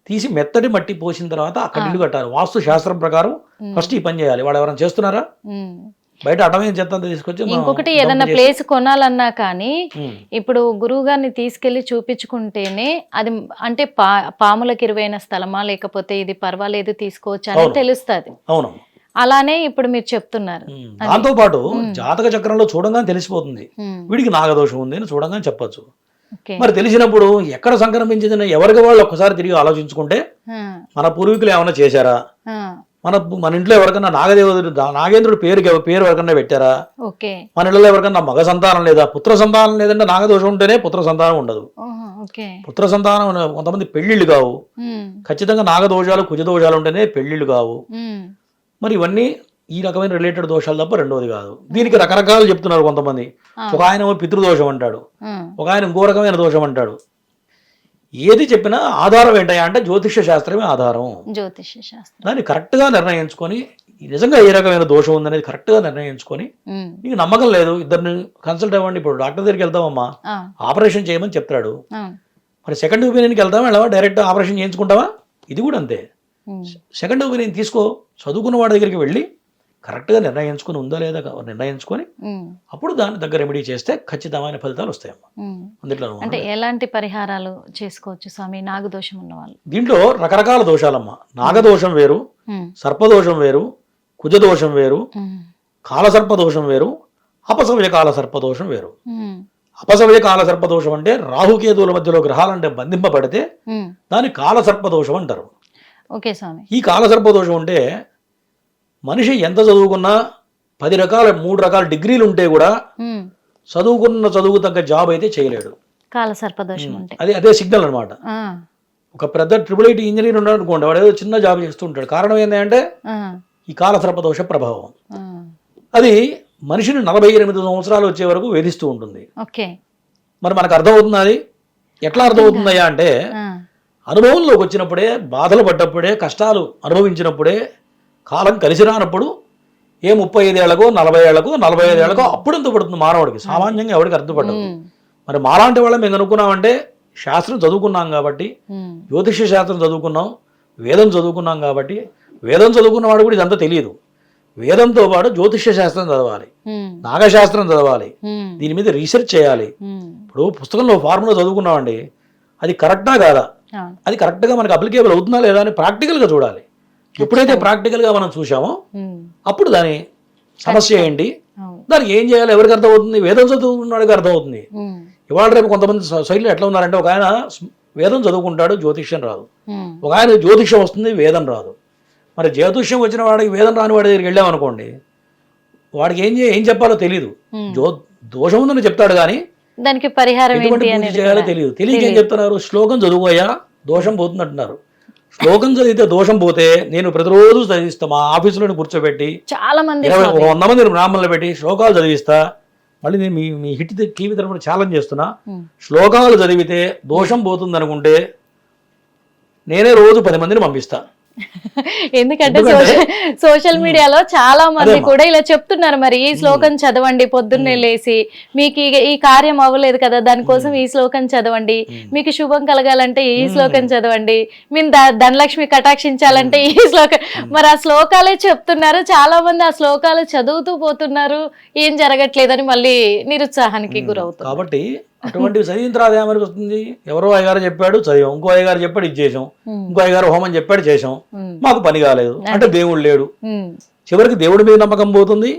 తీసి మెత్తటి మట్టి పోసిన తర్వాత అక్కడ ఇల్లు కట్టాలి. వాస్తు శాస్త్రం ప్రకారం ఫస్ట్ ఈ పని చేయాలి. వాడు ఎవరైనా చేస్తున్నారా? బయట అటమైన చెత్త అంతా తీసుకొచ్చి. ఇంకొకటి, ఏదైనా ప్లేస్ కొనాలన్నా కానీ ఇప్పుడు గురువు గారిని తీసుకెళ్లి చూపించుకుంటేనే అది అంటే పాములకు ఇరువైన స్థలమా లేకపోతే ఇది పర్వాలేదు తీసుకోవచ్చు అని తెలుస్తుంది. అవును, అలానే ఇప్పుడు మీరు చెప్తున్నారు. దాంతో పాటు జాతక చక్రంలో చూడంగానే తెలిసిపోతుంది వీడికి నాగదోషం ఉంది అని చూడంగానే చెప్పచ్చు. మరి తెలిసినప్పుడు ఎక్కడ సంక్రమించిందని ఎవరికి వాళ్ళు ఒక్కసారి తిరిగి ఆలోచించుకుంటే, మన పూర్వీకులు ఏమైనా చేశారా, మన ఇంట్లో ఎవరికన్నా నాగేంద్రుడు పేరు ఎవరికన్నా పెట్టారా, మన ఇళ్ళలో ఎవరికన్నా మగ సంతానం లేదా, పుత్ర సంతానం లేదంటే నాగదోషం ఉంటేనే పుత్ర సంతానం ఉండదు. పుత్ర సంతానం కొంతమంది పెళ్లిళ్ళు కావు, ఖచ్చితంగా నాగదోషాలు కుజదోషాలు ఉంటేనే పెళ్లిళ్ళు కావు. మరి ఇవన్నీ ఈ రకమైన రిలేటెడ్ దోషాలు తప్ప రెండోది కాదు. దీనికి రకరకాలు చెప్తున్నారు కొంతమంది. ఒక ఆయన పితృదోషం అంటాడు, ఒక ఆయన ఇంకో రకమైన దోషం అంటాడు. ఏది చెప్పినా ఆధారం ఏంటయ్యా అంటే జ్యోతిష్య శాస్త్రమే ఆధారం. జ్యోతిష్య శాస్త్రం దాన్ని కరెక్ట్ గా నిర్ణయించుకొని, నిజంగా ఏ రకమైన దోషం ఉందనేది కరెక్ట్ గా నిర్ణయించుకొని, నీకు నమ్మకం లేదు ఇద్దరిని కన్సల్ట్ అవ్వండి. ఇప్పుడు డాక్టర్ దగ్గరికి వెళ్తామమ్మా, ఆపరేషన్ చేయమని చెప్తాడు. మరి సెకండ్ ఒపీనియన్కి వెళ్తావా, వెళ్ళవా డైరెక్ట్ ఆపరేషన్ చేయించుకుంటావా? ఇది కూడా అంతే. సెకండ్ ఒపీనియన్ తీసుకో, చదువుకున్న వాడి దగ్గరికి వెళ్ళి కరెక్ట్గా నిర్ణయించుకొని, ఉందా లేదా నిర్ణయించుకొని అప్పుడు దాని దగ్గర రెమెడీ చేస్తే ఖచ్చితమైన ఫలితాలు వస్తాయమ్మా. అందులో అంటే ఎలాంటి పరిహారాలు చేసుకోవచ్చు స్వామి నాగదోషం ఉన్న వాళ్ళు? దీంట్లో రకరకాల దోషాలమ్మా. నాగదోషం వేరు, సర్పదోషం వేరు, కుజదోషం వేరు, కాలసర్పదోషం వేరు, అపసవ్య కాల సర్పదోషం వేరు. అపసవ్య కాల సర్పదోషం అంటే రాహుకేతువుల మధ్యలో గ్రహాలంటే బంధింపబడితే దాన్ని కాలసర్పదోషం అంటారు. ఓకే స్వామి. ఈ కాలసర్పదోషం అంటే మనిషి ఎంత చదువుకున్నా 3 రకాల డిగ్రీలు ఉంటే కూడా చదువుకున్న చదువు తగ్గ జాబ్ అయితే చేయలేడు. కాలసర్పదోషం అంటే అదే సిగ్నల్ అనమాట. ఒక పెద్ద IIIT ఇంజనీర్ ఉన్నాడు అనుకోండి, వాడు ఏదో చిన్న జాబ్ చేస్తూ ఉంటాడు. కారణం ఏంటంటే ఈ కాలసర్పదోష ప్రభావం. అది మనిషిని 48 సంవత్సరాలు వచ్చే వరకు వేధిస్తూ ఉంటుంది. మరి మనకు అర్థమవుతుంది. అది ఎట్లా అర్థమవుతుందయ్యా అంటే, అనుభవంలోకి వచ్చినప్పుడే, బాధలు పడ్డప్పుడే, కష్టాలు అనుభవించినప్పుడే, కాలం కలిసి రానప్పుడు, ఏ 35 ఏళ్లకో 40 ఏళ్లకో 45 ఏళ్లకో అప్పుడు ఎంత పడుతుంది మానవుడికి. సామాన్యంగా ఎవరికి అర్థపడదు. మరి మాలాంటి వాళ్ళం మేము అనుకున్నామంటే, శాస్త్రం చదువుకున్నాం కాబట్టి, జ్యోతిష్య శాస్త్రం చదువుకున్నాం, వేదం చదువుకున్నాం కాబట్టి, వేదం చదువుకున్నవాడు కూడా ఇదంతా తెలియదు. వేదంతో పాటు జ్యోతిష్య శాస్త్రం చదవాలి, నాగశాస్త్రం చదవాలి, దీని మీద రీసెర్చ్ చేయాలి. ఇప్పుడు పుస్తకంలో ఫార్ములా చదువుకున్నామండి, అది కరెక్టా కాదా, అది కరెక్ట్గా మనకు అప్లికేబుల్ అవుతుందా లేదా అని ప్రాక్టికల్గా చూడాలి. ఎప్పుడైతే ప్రాక్టికల్గా మనం చూసామో అప్పుడు దాని సమస్య ఏంటి, దానికి ఏం చేయాలి ఎవరికి అర్థమవుతుంది, వేదం చదువుకున్నాడికి అర్థమవుతుంది. ఇవాళ రేపు కొంతమంది సొసైటీలో ఎట్లా ఉన్నారంటే, ఒక ఆయన వేదం చదువుకుంటాడు, జ్యోతిష్యం రాదు. ఒక ఆయన జ్యోతిష్యం వస్తుంది, వేదం రాదు. మరి జ్యోతిష్యం వచ్చిన వాడికి వేదం రాని వాడి దగ్గరికి వెళ్ళామనుకోండి, వాడికి ఏం చెప్పాలో తెలియదు. దోషం ఉందని చెప్తాడు కానీ దానికి పరిహారం చేయాలో తెలియదు. తెలియక ఏం చెప్తున్నారు, శ్లోకం చదువుకోయా దోషం పోతుంది అంటున్నారు. శ్లోకం చదివితే దోషం పోతే నేను ప్రతిరోజు చదివిస్తా, మా ఆఫీసులో కూర్చోబెట్టి చాలా మంది 100 మంది బ్రాహ్మణులు పెట్టి శ్లోకాలు చదివిస్తా. మళ్ళీ నేను మీ హిట్ టీవీ తరఫున ఛాలెంజ్ చేస్తున్నా, శ్లోకాలు చదివితే దోషం పోతుంది అనుకుంటే నేనే రోజు 10 మందిని పంపిస్తా. ఎందుకంటే సోషల్ మీడియాలో చాలా మంది కూడా ఇలా చెప్తున్నారు, మరి ఈ శ్లోకం చదవండి పొద్దున్నే లేసి, మీకు ఈ కార్యం అవ్వలేదు కదా దానికోసం ఈ శ్లోకం చదవండి, మీకు శుభం కలగాలంటే ఈ శ్లోకం చదవండి, మీరు ధనలక్ష్మి కటాక్షించాలంటే ఈ శ్లోకం. మరి ఆ శ్లోకాలే చెప్తున్నారు, చాలా మంది ఆ శ్లోకాలు చదువుతూ పోతున్నారు, ఏం జరగట్లేదని మళ్ళీ నిరుత్సాహానికి గురవుతారు. కాబట్టి అటువంటివి చదివిన తర్వాత ఏమరికి వస్తుంది, ఎవరో అయ్యగారు చెప్పాడు చదివాం, ఇంకో అయ్యగారు చెప్పాడు ఇది చేసాం, ఇంకో అయ్యగారు హోమం చెప్పాడు చేసాం, మాకు పని కాలేదు అంటే దేవుడు లేడు. చివరికి దేవుడి మీద నమ్మకం పోతుంది,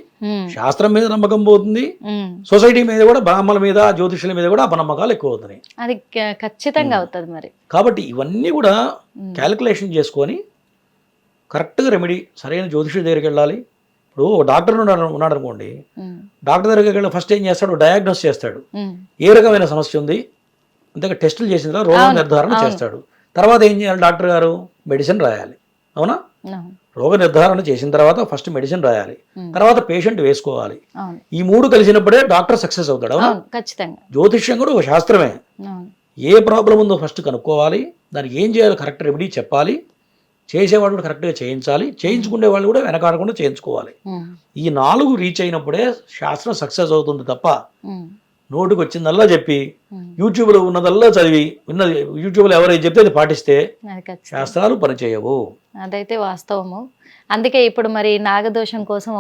శాస్త్రం మీద నమ్మకం పోతుంది, సొసైటీ మీద కూడా, బ్రాహ్మణుల మీద, జ్యోతిషుల మీద కూడా అపనమ్మకాలు ఎక్కువ అవుతున్నాయి. అది ఖచ్చితంగా అవుతుంది మరి. కాబట్టి ఇవన్నీ కూడా క్యాలిక్యులేషన్ చేసుకొని కరెక్ట్గా రెమెడీ, సరైన జ్యోతిషుడి దగ్గరికి వెళ్ళాలి. ఇప్పుడు ఒక డాక్టర్ ఉన్నాడు అనుకోండి, డాక్టర్ దగ్గరికి వెళ్ళి ఫస్ట్ ఏం చేస్తాడు, డయాగ్నోస్ చేస్తాడు, ఏ రకమైన సమస్య ఉంది, అంతే టెస్టులు చేసిన తర్వాత రోగ నిర్ధారణ చేస్తాడు. తర్వాత ఏం చేయాలి డాక్టర్ గారు, మెడిసిన్ రాయాలి. అవునా, రోగ నిర్ధారణ చేసిన తర్వాత ఫస్ట్ మెడిసిన్ రాయాలి, తర్వాత పేషెంట్ వేసుకోవాలి. ఈ 3 కలిసినప్పుడే డాక్టర్ సక్సెస్ అవుతాడు. అవునా, ఖచ్చితంగా. జ్యోతిష్యం కూడా ఒక శాస్త్రమే. ఏ ప్రాబ్లం ఉందో ఫస్ట్ కనుక్కోవాలి, దానికి ఏం చేయాలి కరెక్ట్ రెమెడీ చెప్పాలి, చేసేవాడు కూడా కరెక్ట్గా చేయించాలి, చేయించుకునే వాళ్ళు కూడా వెనకాడకుండా చేయించుకోవాలి. ఈ 4 రీచ్ అయినప్పుడే శాస్త్రం సక్సెస్ అవుతుంది తప్ప నోటికి వచ్చిందల్లా చెప్పి యూట్యూబ్లో ఉన్నదల్లా చదివి యూట్యూబ్లో ఎవరైతే చెప్తే అది పాటిస్తే శాస్త్రాలు పనిచేయవు. అదైతే వాస్తవము. అందుకే ఇప్పుడు మరి నాగదోషం కోసం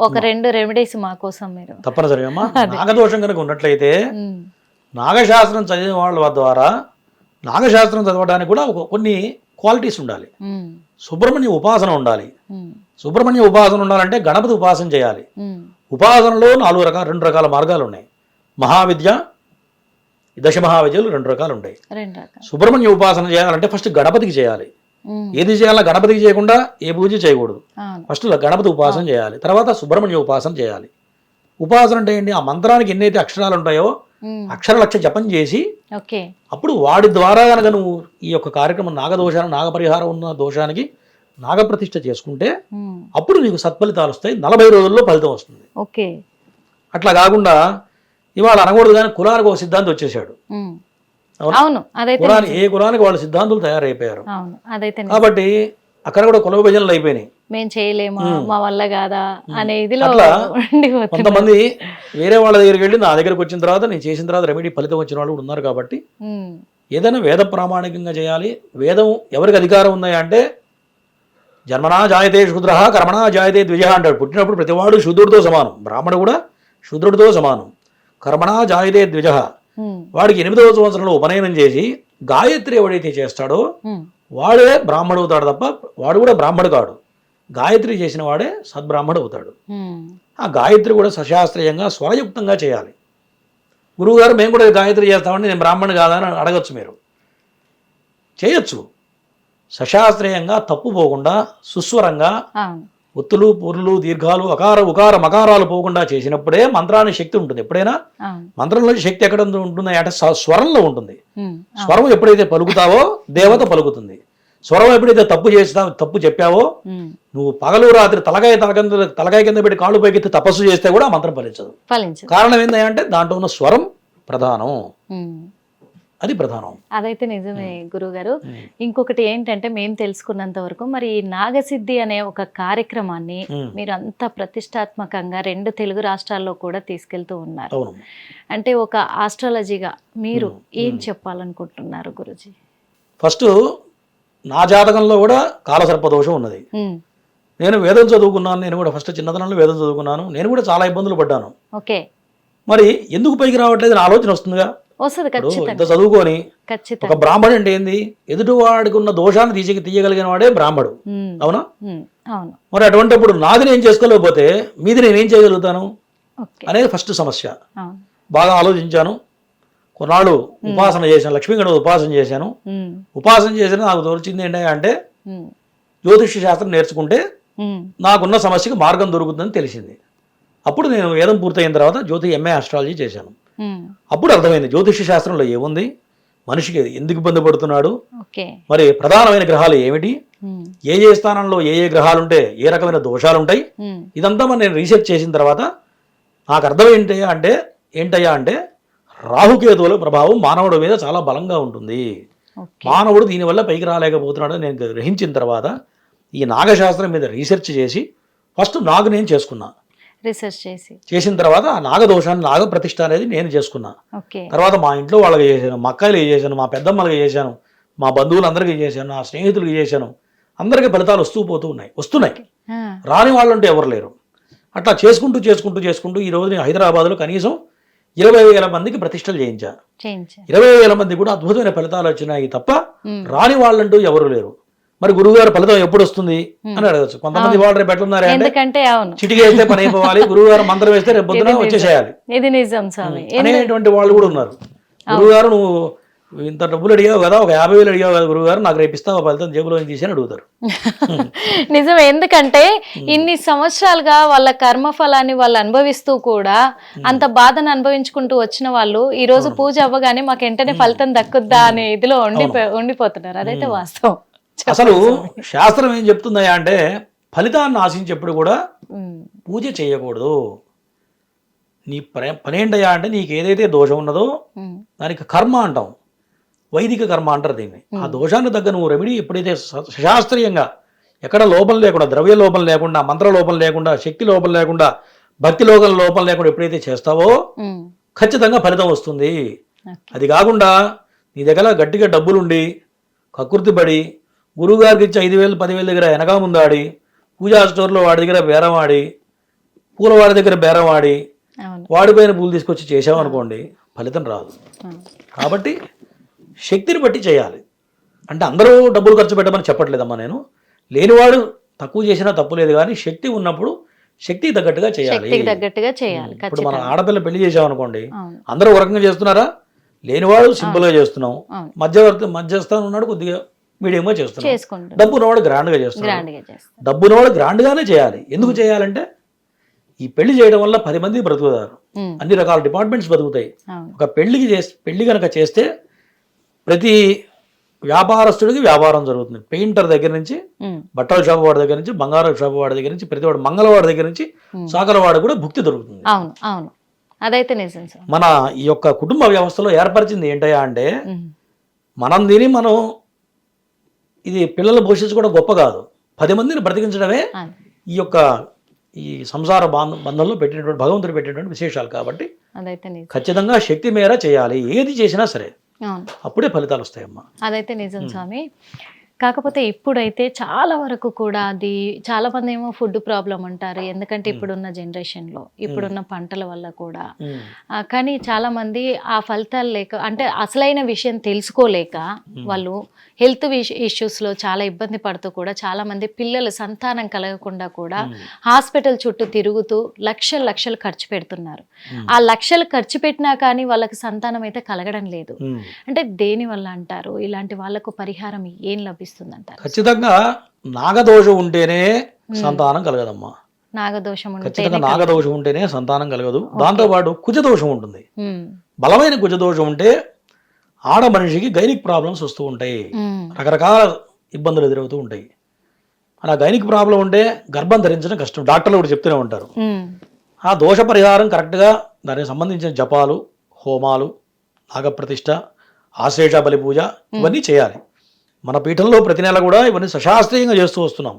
ఒక 2 రెమెడీస్ మా కోసం మీరు తప్పనిసరిగా అమ్మా. నాగదోషం కనుక ఉన్నట్లయితే నాగశాస్త్రం చదివిన వాళ్ళ ద్వారా, నాగశాస్త్రం చదవడానికి కూడా కొన్ని క్వాలిటీస్ ఉండాలి. సుబ్రహ్మణ్య ఉపాసన ఉండాలి. సుబ్రహ్మణ్య ఉపాసన ఉండాలంటే గణపతి ఉపాసన చేయాలి. ఉపాసనలో 2 రకాల మార్గాలు ఉన్నాయి. మహావిద్య, దశ మహావిద్యలు 2 రకాలు ఉంటాయి. సుబ్రహ్మణ్య ఉపాసన చేయాలంటే ఫస్ట్ గణపతికి చేయాలి. ఏది చేయాలా, గణపతికి చేయకుండా ఏ పూజ చేయకూడదు. ఫస్ట్ గణపతి ఉపాసన చేయాలి, తర్వాత సుబ్రహ్మణ్య ఉపాసన చేయాలి. ఉపాసన అంటే ఏంటి, ఆ మంత్రానికి ఎన్నైతే అక్షరాలు ఉంటాయో అక్షర లక్ష జపం చేసి అప్పుడు వాడి ద్వారా కనుక నువ్వు ఈ యొక్క కార్యక్రమం నాగదోషాన్ని, నాగపరిహారం ఉన్న దోషానికి నాగప్రతిష్ఠ చేసుకుంటే అప్పుడు నీకు సత్ఫలితాలు వస్తాయి. 40 రోజుల్లో ఫలితం వస్తుంది. అట్లా కాకుండా ఇవాళ అనకూడదు కానీ కులానికి ఒక సిద్ధాంతం వచ్చేసాడు. ఏ కులానికి వాళ్ళ సిద్ధాంతాలు తయారైపోయారు. కాబట్టి అక్కడ కూడా కుల విభజనలు అయిపోయినాయి. మేము చేయలేమా, మా వల్ల కాదా అనేది. కొంతమంది వేరే వాళ్ళ దగ్గరికి వెళ్ళి నా దగ్గరకు వచ్చిన తర్వాత నేను చేసిన తర్వాత రెమెడీ ఫలితం వచ్చిన వాళ్ళు కూడా ఉన్నారు. కాబట్టి ఏదైనా వేద ప్రామాణికంగా చేయాలి. వేదం ఎవరికి అధికారం ఉన్నాయా అంటే, జన్మనా జాయతే శూద్ర కర్మణా జాయతే ద్విజ అంటాడు. పుట్టినప్పుడు ప్రతివాడు శూద్రుడితో సమానం, బ్రాహ్మణుడు కూడా శూద్రుడితో సమానం. కర్మణా జాయతే ద్విజ, వాడికి 8వ సంవత్సరంలో ఉపనయనం చేసి గాయత్రి ఎవడైతే చేస్తాడో వాడే బ్రాహ్మడు అవుతాడు తప్ప వాడు కూడా బ్రాహ్మడు కాడు. గాయత్రి చేసిన వాడే సద్బ్రాహ్మడు అవుతాడు. ఆ గాయత్రి కూడా సశాస్త్రీయంగా స్వరయుక్తంగా చేయాలి. గురువుగారు మేము కూడా గాయత్రి చేస్తామండి, నేను బ్రాహ్మణుడు కాదా అని అడగచ్చు. మీరు చేయొచ్చు. సశాస్త్రీయంగా తప్పు పోకుండా సుస్వరంగా ఒత్తులు పొర్లు దీర్ఘాలు అకార ఉకార మకారాలు పోకుండా చేసినప్పుడే మంత్రానికి శక్తి ఉంటుంది. ఎప్పుడైనా మంత్రంలో శక్తి ఎక్కడ ఉంటుంది అంటే స్వరంలో ఉంటుంది. స్వరం ఎప్పుడైతే పలుకుతావో దేవత పలుకుతుంది. స్వరం ఎప్పుడైతే తప్పు చెప్పావో, నువ్వు పగలు రాత్రి తలకాయ కింద పెట్టి కాళ్ళు పైకెత్తి తపస్సు చేస్తే కూడా మంత్రం ఫలించదు. కారణం ఏంటంటే దాంట్లో ఉన్న స్వరం ప్రధానం, అది ప్రధానం. అదైతే నిజమే గురుగారు. ఇంకొకటి ఏంటంటే మేము తెలుసుకున్నంత వరకు మరి నాగసిద్ధి అనే ఒక కార్యక్రమాన్ని మీరు అంత ప్రతిష్టాత్మకంగా 2 తెలుగు రాష్ట్రాల్లో కూడా తీసుకెళ్తూ ఉన్నారు. అంటే ఒక ఆస్ట్రాలజీగా మీరు ఏం చెప్పాలనుకుంటున్నారు గురుజీ? ఫస్ట్ నా జాతకంలో కూడా కాలసర్ప దోషం ఉన్నది. నేను వేదం చదువుకున్నాను. నేను కూడా ఫస్ట్ చిన్నతనంలో వేదం చదువుకున్నాను. నేను కూడా చాలా ఇబ్బందులు పడ్డాను. మరి ఎందుకు పైకి రావట్లేదు ఆలోచన వస్తుందిగా. ఇంత చదువుకొని ఒక బ్రాహ్మణుడు అంటే ఏంది, ఎదుటివాడికి ఉన్న దోషాన్ని తీయగలిగిన వాడే బ్రాహ్మడు. అవునా? మరి అటువంటిప్పుడు నాది నేను చేసుకోలేకపోతే మీది నేనేం చేయగలుగుతాను అనేది ఫస్ట్ సమస్య. బాగా ఆలోచించాను. కొన్నాళ్ళు ఉపాసన చేశాను, లక్ష్మీ గణపతి ఉపాసన చేశాను. ఉపాసన చేసిన నాకు తోచింది ఏంటంటే జ్యోతిష్య శాస్త్రం నేర్చుకుంటే నాకున్న సమస్యకి మార్గం దొరుకుతుందని తెలిసింది. అప్పుడు నేను వేదం పూర్తయిన తర్వాత జ్యోతి MA ఆస్ట్రాలజీ చేశాను. అప్పుడు అర్థమైంది జ్యోతిష్య శాస్త్రంలో ఏముంది, మనిషికి ఎందుకు ఇబ్బంది పడుతున్నాడు, ఓకే. మరి ప్రధానమైన గ్రహాలు ఏమిటి, ఏ ఏ స్థానంలో ఏ ఏ గ్రహాలు ఉంటే ఏ రకమైన దోషాలు ఉంటాయి, ఇదంతా మరి నేను రీసెర్చ్ చేసిన తర్వాత నాకు అర్థం ఏంటయ్యా అంటే రాహుకేతువుల ప్రభావం మానవుడి మీద చాలా బలంగా ఉంటుంది. మానవుడు దీనివల్ల పైకి రాలేకపోతున్నాడు నేను గ్రహించిన తర్వాత ఈ నాగశాస్త్రం మీద రీసెర్చ్ చేసి ఫస్ట్ నాకు నేను చేసుకున్నా. రీసెర్చ్ చేసిన తర్వాత ఆ నాగదోషాన్ని నాగప్రతిష్ఠ అనేది నేను చేసుకున్నా. తర్వాత మా ఇంట్లో వాళ్ళకి చేశాను, మా అక్కలకి చేశాను, మా పెద్దమ్మలకి చేశాను, మా బంధువులందరికీ చేశాను, నా స్నేహితులకి చేశాను. అందరికీ ఫలితాలు వస్తున్నాయి. రాని వాళ్ళంటూ ఎవరు లేరు. అట్లా చేసుకుంటూ ఈ రోజు నేను హైదరాబాద్లో కనీసం 20,000 మందికి ప్రతిష్టలు చేయించా. 20,000 మంది కూడా అద్భుతమైన ఫలితాలు వచ్చినాయి తప్ప రాని వాళ్ళంటూ ఎవరు లేరు. మరి గురువుగారు ఫలితం ఎప్పుడు వస్తుంది అని అడగచ్చు. కొంతమంది వాళ్ళు రేపు ఎట్లున్నారే అంటే చిటికి వేస్తే పని అయిపోవాలి, గురువుగారు మంత్రం వేస్తే రేపు పొద్దున వచ్చేసేయాలి అనేటువంటి వాళ్ళు కూడా ఉన్నారు. గురువుగారు నువ్వు ఇంత డబ్బులు అడిగావు కదా, ఒక 50,000 అడిగావు కదా గురువుగారు, నాకు రేపు ఇస్తావు ఫలితం జేబులో తీసి అని అడుగుతారు. నిజం. ఎందుకంటే ఇన్ని సంవత్సరాలుగా వాళ్ళ కర్మఫలాన్ని వాళ్ళు అనుభవిస్తూ కూడా అంత బాధను అనుభవించుకుంటూ వచ్చిన వాళ్ళు ఈ రోజు పూజ అవ్వగానే మాకు వెంటనే ఫలితం దక్కుద్దా అనే ఇదిలో ఉండిపోతున్నారు. అదైతే వాస్తవం. అసలు శాస్త్రం ఏం చెప్తుందయ్యా అంటే ఫలితాన్ని ఆశించేప్పుడు కూడా పూజ చేయకూడదు. నీ పని ఏంటయ్యా అంటే నీకు ఏదైతే దోషం ఉన్నదో దానికి కర్మ అంటాం, వైదిక కర్మ అంటారు దీన్ని. ఆ దోషాన్ని తగ్గ నువ్వు రెమెడీ ఎప్పుడైతే శాస్త్రీయంగా ఎక్కడ లోపం లేకుండా, ద్రవ్య లోపం లేకుండా, మంత్ర లోపం లేకుండా, శక్తి లోపం లేకుండా, భక్తి లోపం లేకుండా ఎప్పుడైతే చేస్తావో ఖచ్చితంగా ఫలితం వస్తుంది. అది కాకుండా నీ దగ్గర గట్టిగా డబ్బులుండి కకృతి పడి గురువుగారికి ఇచ్చి 5,000 10,000 దగ్గర వెనక ముందాడి, పూజా స్టోర్లో వాడి దగ్గర బేరం ఆడి, పూలవాడి దగ్గర బేరం ఆడి, వాడిపోయిన పూలు తీసుకొచ్చి చేసామనుకోండి ఫలితం రాదు. కాబట్టి శక్తిని బట్టి చేయాలి. అంటే అందరూ డబ్బులు ఖర్చు పెట్టమని చెప్పట్లేదమ్మా నేను. లేనివాడు తక్కువ చేసినా తప్పు లేదు, కానీ శక్తి ఉన్నప్పుడు శక్తికి తగ్గట్టుగా చేయాలి. ఇప్పుడు మనం ఆడపిల్ల పెళ్లి చేసామనుకోండి అందరూ ఒక రకంగా చేస్తున్నారా? లేనివాడు సింపుల్గా చేస్తున్నాం, మధ్యస్థానం ఉన్నాడు కొద్దిగా మీడియంగా చేస్తున్నాం, డబ్బు ఉన్నవాడు గ్రాండ్గా చేస్తున్నాడు. డబ్బు ఉన్నవాడు గ్రాండ్గానే చేయాలి. ఎందుకు చేయాలంటే ఈ పెళ్లి చేయడం వల్ల 10 మంది బ్రతుకుతారు, అన్ని రకాల డిపార్ట్మెంట్స్ బతుకుతాయి. ఒక పెళ్లి కనుక చేస్తే ప్రతి వ్యాపారస్తుడికి వ్యాపారం జరుగుతుంది. పెయింటర్ దగ్గర నుంచి, బట్టల షాపు వాడి దగ్గర నుంచి, బంగారం షాపు వాడి దగ్గర నుంచి, ప్రతి వాడు మంగళవాడి దగ్గర నుంచి సాకలవాడు కూడా భుక్తి దొరుకుతుంది. అదైతే నిజం. మన ఈ యొక్క కుటుంబ వ్యవస్థలో ఏర్పరిచింది ఏంటయ్యా అంటే మనం ఇది పిల్లలు పోషించుకోవడం గొప్ప కాదు, 10 మందిని బ్రతికించడమే ఈ సంసార బంధంలో పెట్టినటువంటి భగవంతుడు పెట్టినటువంటి విశేషాలు. కాబట్టి ఖచ్చితంగా శక్తి మేర చేయాలి, ఏది చేసినా సరే, అప్పుడే ఫలితాలు వస్తాయమ్మా. అదైతే నిజం స్వామి. కాకపోతే ఇప్పుడైతే చాలా వరకు కూడా అది చాలా మంది ఏమో ఫుడ్ ప్రాబ్లం అంటారు, ఎందుకంటే ఇప్పుడున్న జనరేషన్లో ఇప్పుడున్న పంటల వల్ల కూడా. కానీ చాలా మంది ఆ ఫలితాలు లేక, అంటే అసలైన విషయం తెలుసుకోలేక వాళ్ళు హెల్త్ ఇష్యూస్లో చాలా ఇబ్బంది పడుతూ కూడా చాలా మంది పిల్లలు సంతానం కలగకుండా కూడా హాస్పిటల్ చుట్టూ తిరుగుతూ లక్షలు ఖర్చు పెడుతున్నారు. ఆ లక్షలు ఖర్చు పెట్టినా కానీ వాళ్ళకి సంతానం అయితే కలగడం లేదు. అంటే దేని వల్ల అంటారు? ఇలాంటి వాళ్ళకు పరిహారం ఏం లభిస్తుందంటారు? ఖచ్చితంగా నాగదోషం ఉంటేనే సంతానం కలగదమ్మా. నాగదోషం ఉంటేనే సంతానం కలగదు. దాంతోపాటు కుజదోషం ఉంటుంది. బలమైన కుజదోషం ఉంటే ఆడ మనిషికి గైనిక్ ప్రాబ్లమ్స్ వస్తూ ఉంటాయి, రకరకాల ఇబ్బందులు ఎదురవుతూ ఉంటాయి. అలా గైనిక్ ప్రాబ్లం ఉంటే గర్భం ధరించడం కష్టం, డాక్టర్లు కూడా చెప్తూనే ఉంటారు. ఆ దోష పరిహారం కరెక్ట్గా దానికి సంబంధించిన జపాలు, హోమాలు, నాగప్రతిష్ఠ, ఆశ్లేష బలి పూజ ఇవన్నీ చేయాలి. మన పీఠంలో ప్రతి నెల కూడా ఇవన్నీ సశాస్త్రీయంగా చేస్తూ వస్తున్నాం.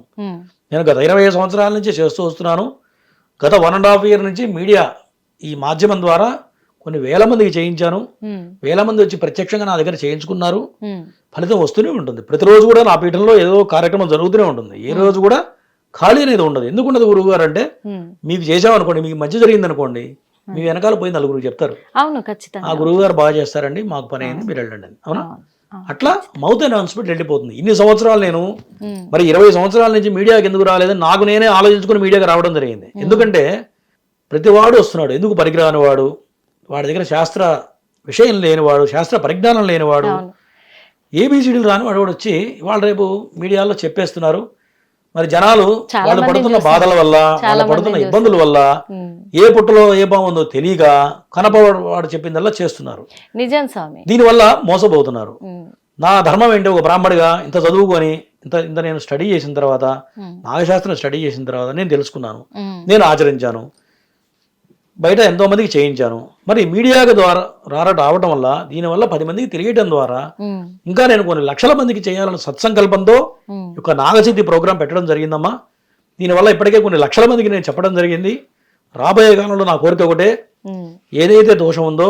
నేను గత 20 సంవత్సరాల నుంచి చేస్తూ వస్తున్నాను. గత 1.5 year నుంచి మీడియా ఈ మాధ్యమం ద్వారా కొన్ని వేల మందికి చేయించాను. వేల మంది వచ్చి ప్రత్యక్షంగా నా దగ్గర చేయించుకున్నారు. ఫలితం వస్తూనే ఉంటుంది. ప్రతిరోజు కూడా నా పీఠంలో ఏదో కార్యక్రమం జరుగుతూనే ఉంటుంది. ఏ రోజు కూడా ఖాళీ అనేది ఉండదు. ఎందుకు ఉండదు గురువు గారు అంటే, మీకు చేసామనుకోండి, మీకు మంచి జరిగింది అనుకోండి, మీ వెనకాల పోయి నలుగురు చెప్తారు, అవును ఖచ్చితంగా ఆ గురువు గారు బాగా చేస్తారండి, మాకు పని అయింది, మీరు వెళ్ళండి అని. అవునా? అట్లా మౌత్ అనౌన్స్మెంట్ వెళ్ళిపోతుంది. ఇన్ని సంవత్సరాలు నేను మరి 20 సంవత్సరాల నుంచి మీడియాకి ఎందుకు రాలేదని నాకు నేనే ఆలోచించుకుని మీడియాకి రావడం జరిగింది. ఎందుకంటే ప్రతివాడు వస్తున్నాడు, ఎందుకు పనికిరాని వాడు, వాడి దగ్గర శాస్త్ర విషయం లేనివాడు, శాస్త్ర పరిజ్ఞానం లేనివాడు, ఏబిసిడీలు రాని వాడు వచ్చి ఇవాళ రేపు మీడియాలో చెప్పేస్తున్నారు. మరి జనాలు చాలా వాళ్ళు మందిని పడుతున్న చూస్తాం. బాధల వల్ల చాలా వాళ్ళు పడుతున్న మందిని ఇబ్బందుల వల్ల ఉమ్. ఏ పుట్టలో ఏ బాగుందో తెలియక కనపవాడు చెప్పిందల్లా చేస్తున్నారు. నిజం స్వామి. దీనివల్ల మోసపోతున్నారు. ఉమ్. నా ధర్మం ఏంటి, ఒక బ్రాహ్మడిగా ఇంత చదువుకొని ఇంత నేను స్టడీ చేసిన తర్వాత, ఉమ్. నాగశాస్త్రం స్టడీ చేసిన తర్వాత నేను తెలుసుకున్నాను, ఉమ్. నేను ఆచరించాను, బయట ఎంతో మందికి చేయించాను. మరి మీడియాకి ద్వారా రావటం వల్ల, దీనివల్ల 10 మందికి తెలియటం ద్వారా ఉమ్. ఇంకా నేను కొన్ని లక్షల మందికి చేయాలని సత్సంకల్పంతో ఉమ్. ఒక నాగసిద్ధి ప్రోగ్రాం పెట్టడం జరిగిందమ్మా. దీనివల్ల ఇప్పటికే కొన్ని లక్షల మందికి నేను చెప్పడం జరిగింది. రాబోయే కాలంలో నా కోరిక ఒకటే, ఉమ్. ఏదైతే దోషం ఉందో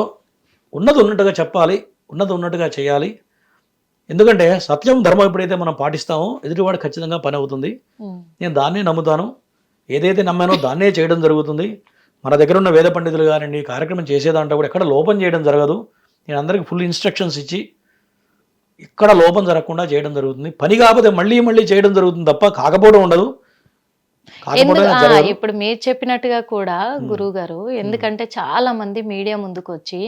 ఉన్నది ఉన్నట్టుగా చెప్పాలి, ఉన్నది ఉన్నట్టుగా చేయాలి. ఎందుకంటే సత్యం ధర్మం ఎప్పుడైతే మనం పాటిస్తామో ఎదుటివాడు ఖచ్చితంగా పని అవుతుంది. ఉమ్. నేను దాన్నే నమ్ముతాను. ఏదైతే నమ్మానో దాన్నే చేయడం జరుగుతుంది. మన దగ్గర ఉన్న వేద పండితులు గారండి కార్యక్రమం చేసేదాంట్లో కూడా ఎక్కడ లోపం చేయడం జరగదు. నేను అందరికీ ఫుల్ ఇన్స్ట్రక్షన్స్ ఇచ్చి ఇక్కడ లోపం జరగకుండా చేయడం జరుగుతుంది. పని కాకపోతే మళ్ళీ మళ్ళీ చేయడం జరుగుతుంది తప్ప కాకపోవడం ఉండదు. ఇప్పుడు మీరు చెప్పినట్టుగా కూడా గురువు గారు, ఎందుకంటే చాలా మంది మీడియా ముందుకు వచ్చి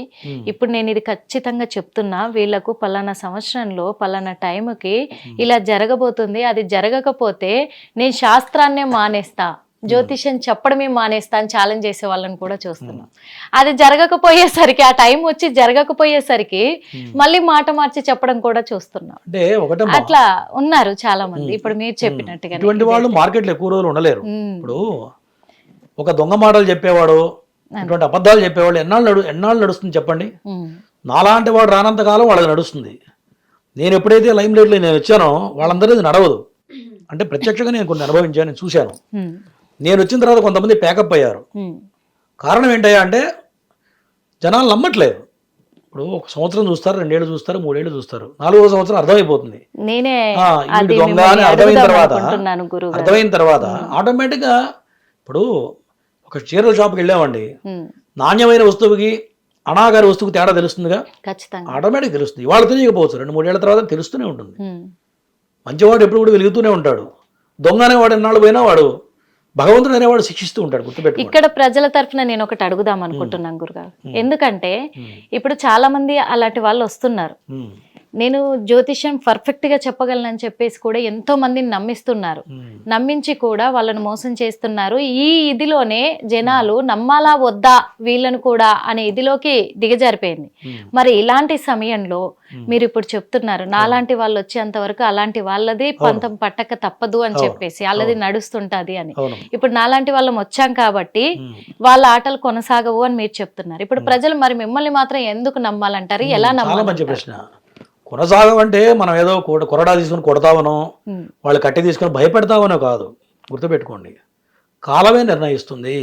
ఇప్పుడు నేను ఇది ఖచ్చితంగా చెప్తున్నా, వీళ్ళకు పలానా సంవత్సరంలో పలానా టైంకి ఇలా జరగబోతుంది, అది జరగకపోతే నేను శాస్త్రాన్నే మానేస్తా, జ్యోతిష్యం చెప్పడమే మానేస్తా అని ఛాలెంజ్ చేసే వాళ్ళని కూడా చూస్తున్నాం. అది జరగకపోయేసరికి, ఆ టైం వచ్చి జరగకపోయేసరికి మళ్ళీ మాట మార్చి చెప్పడం కూడా చూస్తున్నాం. అంటే ఒకటే అట్లా ఉన్నారు చాలా మంది. ఇప్పుడు మీరు చెప్పినట్టుగా ఇటువంటి వాళ్ళు మార్కెట్లో ఎక్కువ రోజులు ఉండలేరు. ఇప్పుడు ఒక దొంగ మాటలు చెప్పేవాడు, ఇటువంటి అబద్ధాలు చెప్పేవాళ్ళు ఎన్నాళ్ళు నడుస్తుంది చెప్పండి. నాలాంటి వాడు రానంత కాలం వాళ్ళకి నడుస్తుంది. నేను ఎప్పుడైతే లైమ్ లైట్లో నేను వచ్చానో వాళ్ళందరూ నడవదు. అంటే ప్రత్యక్షంగా నేను కొన్ని అనుభవించాను, నేను చూశాను. నేను వచ్చిన తర్వాత కొంతమంది ప్యాకప్ అయ్యారు. కారణం ఏంటయ్యా అంటే జనాలు నమ్మట్లేదు. ఇప్పుడు 1 సంవత్సరం చూస్తారు, 2 ఏళ్ళు చూస్తారు, 3 ఏళ్ళు చూస్తారు, 4వ సంవత్సరం అర్థమైపోతుంది. దొంగ అని అర్థమైన తర్వాత ఆటోమేటిక్గా ఇప్పుడు ఒక చీరల షాప్కి వెళ్ళామండి, నాణ్యమైన వస్తువుకి అనాగారి వస్తువుకి తేడా తెలుస్తుందిగా, ఆటోమేటిక్ తెలుస్తుంది. ఇవాళ తెలియకపోవచ్చు, 2-3 ఏళ్ల తర్వాత తెలుస్తూనే ఉంటుంది. మంచివాడు ఎప్పుడు కూడా వెలుగుతూనే ఉంటాడు. దొంగ అనేవాడు ఎన్నాళ్ళు పోయినా వాడు భగవంతుడు అనేవాడు శిక్షిస్తూ ఉంటాడు. గుర్తుపెట్టు. ఇక్కడ ప్రజల తరఫున నేను ఒకటి అడుగుదాం అనుకుంటున్నాను గురుగారు. ఎందుకంటే ఇప్పుడు చాలా మంది అలాంటి వాళ్ళు వస్తున్నారు, నేను జ్యోతిష్యం పర్ఫెక్ట్ గా చెప్పగలనని చెప్పేసి కూడా ఎంతో మందిని నమ్మిస్తున్నారు. నమ్మించి కూడా వాళ్ళను మోసం చేస్తున్నారు. ఈ ఇదిలోనే జనాలు నమ్మాలా వద్దా వీళ్ళను కూడా అనే ఇదిలోకి దిగజారిపోయింది. మరి ఇలాంటి సమయంలో మీరు ఇప్పుడు చెప్తున్నారు, నాలాంటి వాళ్ళు వచ్చేంత వరకు అలాంటి వాళ్ళది పంతం పట్టక తప్పదు అని చెప్పేసి, వాళ్ళది నడుస్తుంటది అని. ఇప్పుడు నాలాంటి వాళ్ళం వచ్చాం కాబట్టి వాళ్ళ ఆటలు కొనసాగవు అని మీరు చెప్తున్నారు. ఇప్పుడు ప్రజలు మరి మిమ్మల్ని మాత్రం ఎందుకు నమ్మాలంటారు, ఎలా నమ్మాలంటారు? కొనసాగమంటే మనం ఏదో కొరడా తీసుకుని కొడతామనో, వాళ్ళు కట్టి తీసుకుని భయపెడతామనో కాదు. గుర్తుపెట్టుకోండి, కాలమే నిర్ణయిస్తుంది.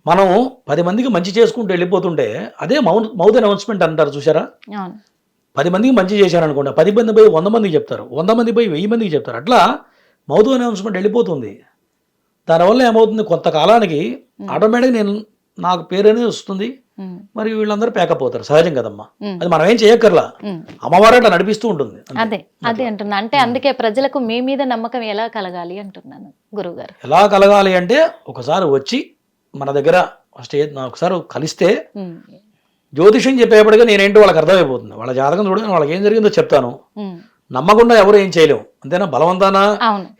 మనం 10 మందికి మంచి చేసుకుంటూ వెళ్ళిపోతుంటే అదే మౌత్ అనౌన్స్మెంట్ అంటారు చూసారా. 10 మందికి మంచి చేశారనుకోండి, 10 మంది పోయి 100 మందికి చెప్తారు, 100 మంది పోయి 1000 మందికి చెప్తారు. అట్లా మౌత్ అనౌన్స్మెంట్ వెళ్ళిపోతుంది. దానివల్ల ఏమవుతుంది, కొంతకాలానికి ఆటోమేటిక్గా నాకు పేరు అనేది వస్తుంది. మరి వీళ్ళందరూ ప్యాకప్ అవుతారు, సహజం కదమ్మా. అది మనం ఏం చేయక్కర్లా, అమ్మవారు అట్లా నడిపిస్తూ ఉంటుంది. అదే అంటున్నా. అంటే అందుకే ప్రజలకు మీ మీద నమ్మకం ఎలా కలగాలి అంటున్నాను గురువుగారు. ఎలా కలగాలి అంటే ఒకసారి వచ్చి మన దగ్గర ఒకసారి కలిస్తే జ్యోతిష్యం చెప్పేప్పటికీ నేనేంటో వాళ్ళకి అర్థమైపోతుంది. వాళ్ళ జాతకం చూడగానే వాళ్ళకి ఏం జరిగిందో చెప్తాను. నమ్మకుండా ఎవరు ఏం చేయలేము, అంతేనా? బలవంతాన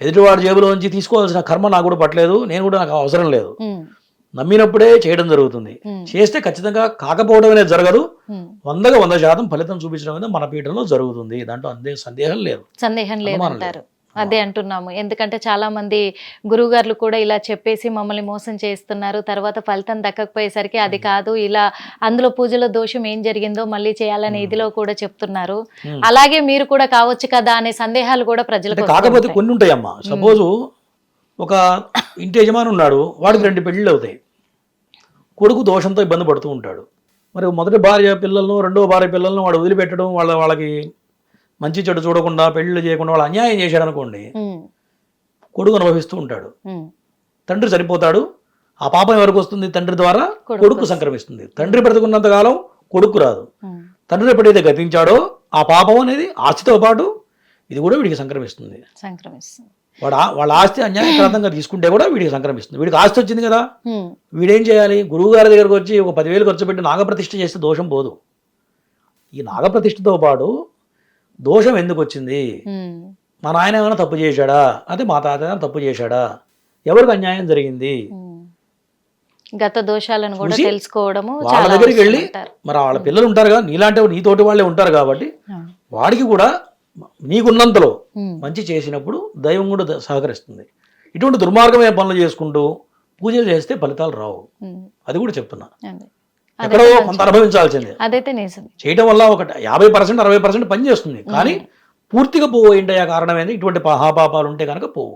ఎదుటివాడి జేబులోంచి తీసుకోవాల్సిన కర్మ నాకు కూడా పట్టలేదు, నేను కూడా నాకు అవసరం లేదు. నమ్మినప్పుడే చేయడం జరుగుతుంది. చేస్తే ఖచ్చితంగా కాకపోవడం అనేది జరగదు. 100% ఫలితం చూపించడం అనేది మన పీఠంలో జరుగుతుంది. దాంట్లో సందేహం లేదు అంటారు. అదే అంటున్నాము. ఎందుకంటే చాలా మంది గురువుగారులు కూడా ఇలా చెప్పేసి మమ్మల్ని మోసం చేస్తున్నారు, తర్వాత ఫలితం దక్కకపోయేసరికి అది కాదు, ఇలా అందులో పూజలో దోషం ఏం జరిగిందో మళ్ళీ చేయాలనే ఇదిలో కూడా చెప్తున్నారు. అలాగే మీరు కూడా కావచ్చు కదా అనే సందేహాలు కూడా ప్రజలకు. కాకపోతే కొన్ని ఉంటాయమ్మా. సపోజు ఒక ఇంటి యజమాని ఉన్నాడు, వాడికి 2 పెళ్ళిళ్ళు అవుతాయి. కొడుకు దోషంతో ఇబ్బంది పడుతూ ఉంటాడు. మరి మొదటి భార్య పిల్లలను, రెండవ భార్య పిల్లలను వాడు వదిలిపెట్టడం, వాళ్ళకి మంచి చెడు చూడకుండా పెళ్లిళ్ళు చేయకుండా వాళ్ళు అన్యాయం చేశాడు అనుకోండి, కొడుకు అనుభవిస్తూ ఉంటాడు. తండ్రి చనిపోతాడు, ఆ పాపం ఎవరికి వస్తుంది? తండ్రి ద్వారా కొడుకు సంక్రమిస్తుంది. తండ్రి బ్రతుకున్నంత కాలం కొడుకు రాదు. తండ్రి ఎప్పుడైతే గతించాడో ఆ పాపం అనేది ఆస్తితో పాటు ఇది కూడా వీడికి సంక్రమిస్తుంది. వాళ్ళ ఆస్తి అన్యాయకరంగా తీసుకుంటే కూడా వీడికి సంక్రమిస్తుంది. వీడికి ఆస్తి వచ్చింది కదా, వీడేం చేయాలి? గురువు గారి దగ్గరకు వచ్చి ఒక 10,000 ఖర్చు పెట్టి నాగప్రతిష్ఠ చేస్తే దోషం పోదు. ఈ నాగప్రతిష్ఠతో పాటు దోషం ఎందుకు వచ్చింది, మా నాయన ఏమైనా తప్పు చేశాడా, అదే మా తాత ఏమైనా తప్పు చేశాడా, ఎవరికి అన్యాయం జరిగింది, గత దోషాలను కూడా చూసి తెలుసుకోవడము వాళ్ళ చాలా దగ్గరికి వెళ్ళి, అవసరం అంటారు. మరి వాళ్ళ పిల్లలు ఉంటారు కదా నీలాంటి నీతోటి వాళ్ళే ఉంటారు కాబట్టి వాడికి కూడా నీకున్నంతలో మంచి చేసినప్పుడు దైవం కూడా సహకరిస్తుంది. ఇటువంటి దుర్మార్గమైన పనులు చేసుకుంటూ పూజలు చేస్తే ఫలితాలు రావు. అది కూడా చెప్తున్నా. ఎక్కడో కొంత అనుభవించాల్సిందే. అదైతే నిజం. చేయడం వల్ల ఒక 50% 60% పని చేస్తుంది, కానీ పూర్తిగా పోవు ఏంటయ్యా కారణం ఏంటి, ఇటువంటి మహాపాపాలు ఉంటే కనుక పోవు.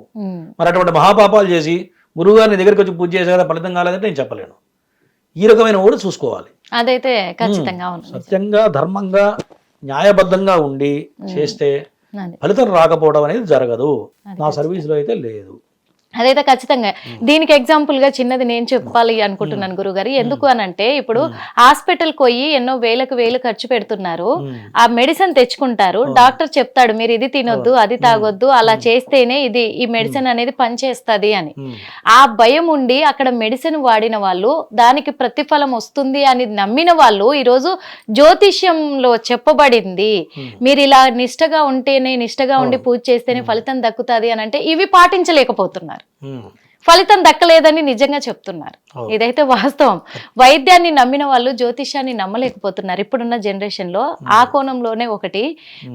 మరి అటువంటి మహాపాపాలు చేసి గురువుగారిని దగ్గరికి వచ్చి పూజ చేసే కదా ఫలితం కాలేదంటే నేను చెప్పలేను. ఈ రకమైన కూడా చూసుకోవాలి. అదైతే ఖచ్చితంగా సత్యంగా ధర్మంగా న్యాయబద్ధంగా ఉండి చేస్తే ఫలితం రాకపోవడం అనేది జరగదు. నా సర్వీస్లో అయితే లేదు. అదైతే ఖచ్చితంగా. దీనికి ఎగ్జాంపుల్ గా చిన్నది నేను చెప్పాలి అనుకుంటున్నాను గురుగారు. ఎందుకు అనంటే ఇప్పుడు హాస్పిటల్ పోయి ఎన్నో వేలు ఖర్చు పెడుతున్నారు, ఆ మెడిసిన్ తెచ్చుకుంటారు, డాక్టర్ చెప్తాడు మీరు ఇది తినొద్దు అది తాగొద్దు అలా చేస్తేనే ఇది ఈ మెడిసిన్ అనేది పనిచేస్తుంది అని. ఆ భయం ఉండి అక్కడ మెడిసిన్ వాడిన వాళ్ళు దానికి ప్రతిఫలం వస్తుంది అని నమ్మిన వాళ్ళు ఈరోజు జ్యోతిష్యంలో చెప్పబడింది మీరు ఇలా నిష్టగా ఉంటేనే, నిష్టగా ఉండి పూజ చేస్తేనే ఫలితం దక్కుతుంది అని అంటే ఇవి పాటించలేకపోతున్నారు, ఫలితం దక్కలేదని నిజంగా చెప్తున్నారు. ఇదైతే వాస్తవం. వైద్యాన్ని నమ్మిన వాళ్ళు జ్యోతిష్యాన్ని నమ్మలేకపోతున్నారు ఇప్పుడున్న జనరేషన్ లో. ఆ కోణంలోనే ఒకటి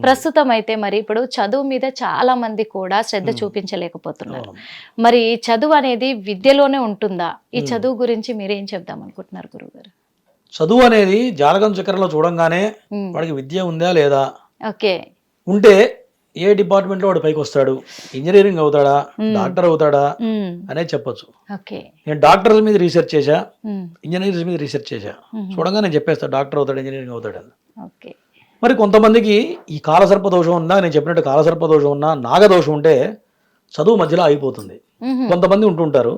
ప్రస్తుతం అయితే మరి ఇప్పుడు చదువు మీద చాలా మంది కూడా శ్రద్ధ చూపించలేకపోతున్నారు. మరి చదువు అనేది విద్యలోనే ఉంటుందా? ఈ చదువు గురించి మీరేం చెప్దాం అనుకుంటున్నారు గురుగారు? చదువు అనేది జాతకం చక్రంలో చూడంగానే వాడికి విద్య ఉందా లేదా, ఓకే ఉంటే ఏ డిపార్ట్మెంట్ లో వాడు పైకి వస్తాడు, ఇంజనీరింగ్ అవుతాడా డాక్టర్ అవుతాడా అనేది చెప్పొచ్చు. నేను డాక్టర్స్ మీద రీసెర్చ్ చేశా, ఇంజనీర్స్ మీద రీసెర్చ్ చేశా, చూడంగా నేను చెప్పేస్తా డాక్టర్ అవుతాడు ఇంజనీరింగ్ అవుతాడు అని. మరి కొంతమందికి ఈ కాలసర్ప దోషం ఉందా, నేను చెప్పినట్టు కాలసర్ప దోషం ఉన్నా నాగదోషం ఉంటే చదువు మధ్యలో అయిపోతుంది. కొంతమంది ఉంటుంటారు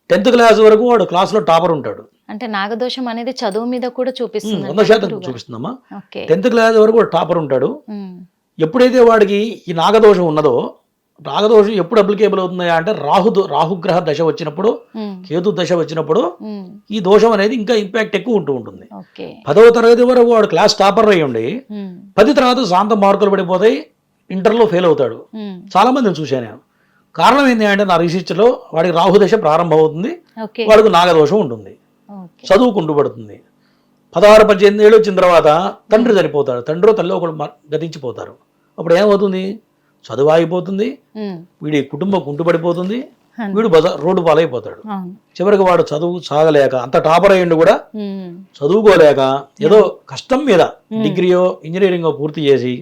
10th క్లాస్ వరకు వాడు క్లాస్ లో టాపర్ ఉంటాడు. అంటే నాగదోషం అనేది చదువు మీద కూడా చూపిస్తుంది, 100% చూపిస్తుందమ్మా. 10th క్లాస్ వరకు వాడు టాపర్ ఉంటాడు. ఎప్పుడైతే వాడికి ఈ నాగదోషం ఉన్నదో, నాగదోషం ఎప్పుడు అప్లికేబుల్ అవుతుందా అంటే రాహుగ్రహ దశ వచ్చినప్పుడు, కేతు దశ వచ్చినప్పుడు ఈ దోషం అనేది ఇంకా ఇంపాక్ట్ ఎక్కువ ఉంటుంది. 10వ తరగతి వరకు వాడు క్లాస్ టాపర్ అయ్యి ఉండి 10 తర్వాత శాంత మార్కులు పడిపోతాయి, ఇంటర్లో ఫెయిల్ అవుతాడు. చాలా మందిని చూశాను నేను. కారణం ఏంటి అంటే నా రీసెర్చ్ లో వాడికి రాహుదశ ప్రారంభం అవుతుంది, వాడికి నాగదోషం ఉంటుంది, చదువు కుంటుపడుతుంది. 16-18 ఏళ్ళు వచ్చిన తర్వాత తండ్రి చనిపోతాడు, తండ్రి తల్లి ఒకడు గతించిపోతారు. అప్పుడు ఏమవుతుంది, చదువు ఆగిపోతుంది, వీడి కుటుంబం కుంటుపడిపోతుంది, వీడు రోడ్డు పాలైపోతాడు. చివరికి వాడు చదువు సాగలేక, అంత టాపర్ అయ్యిండు కూడా చదువుకోలేక ఏదో కష్టం మీద డిగ్రీయో ఇంజనీరింగో పూర్తి చేసి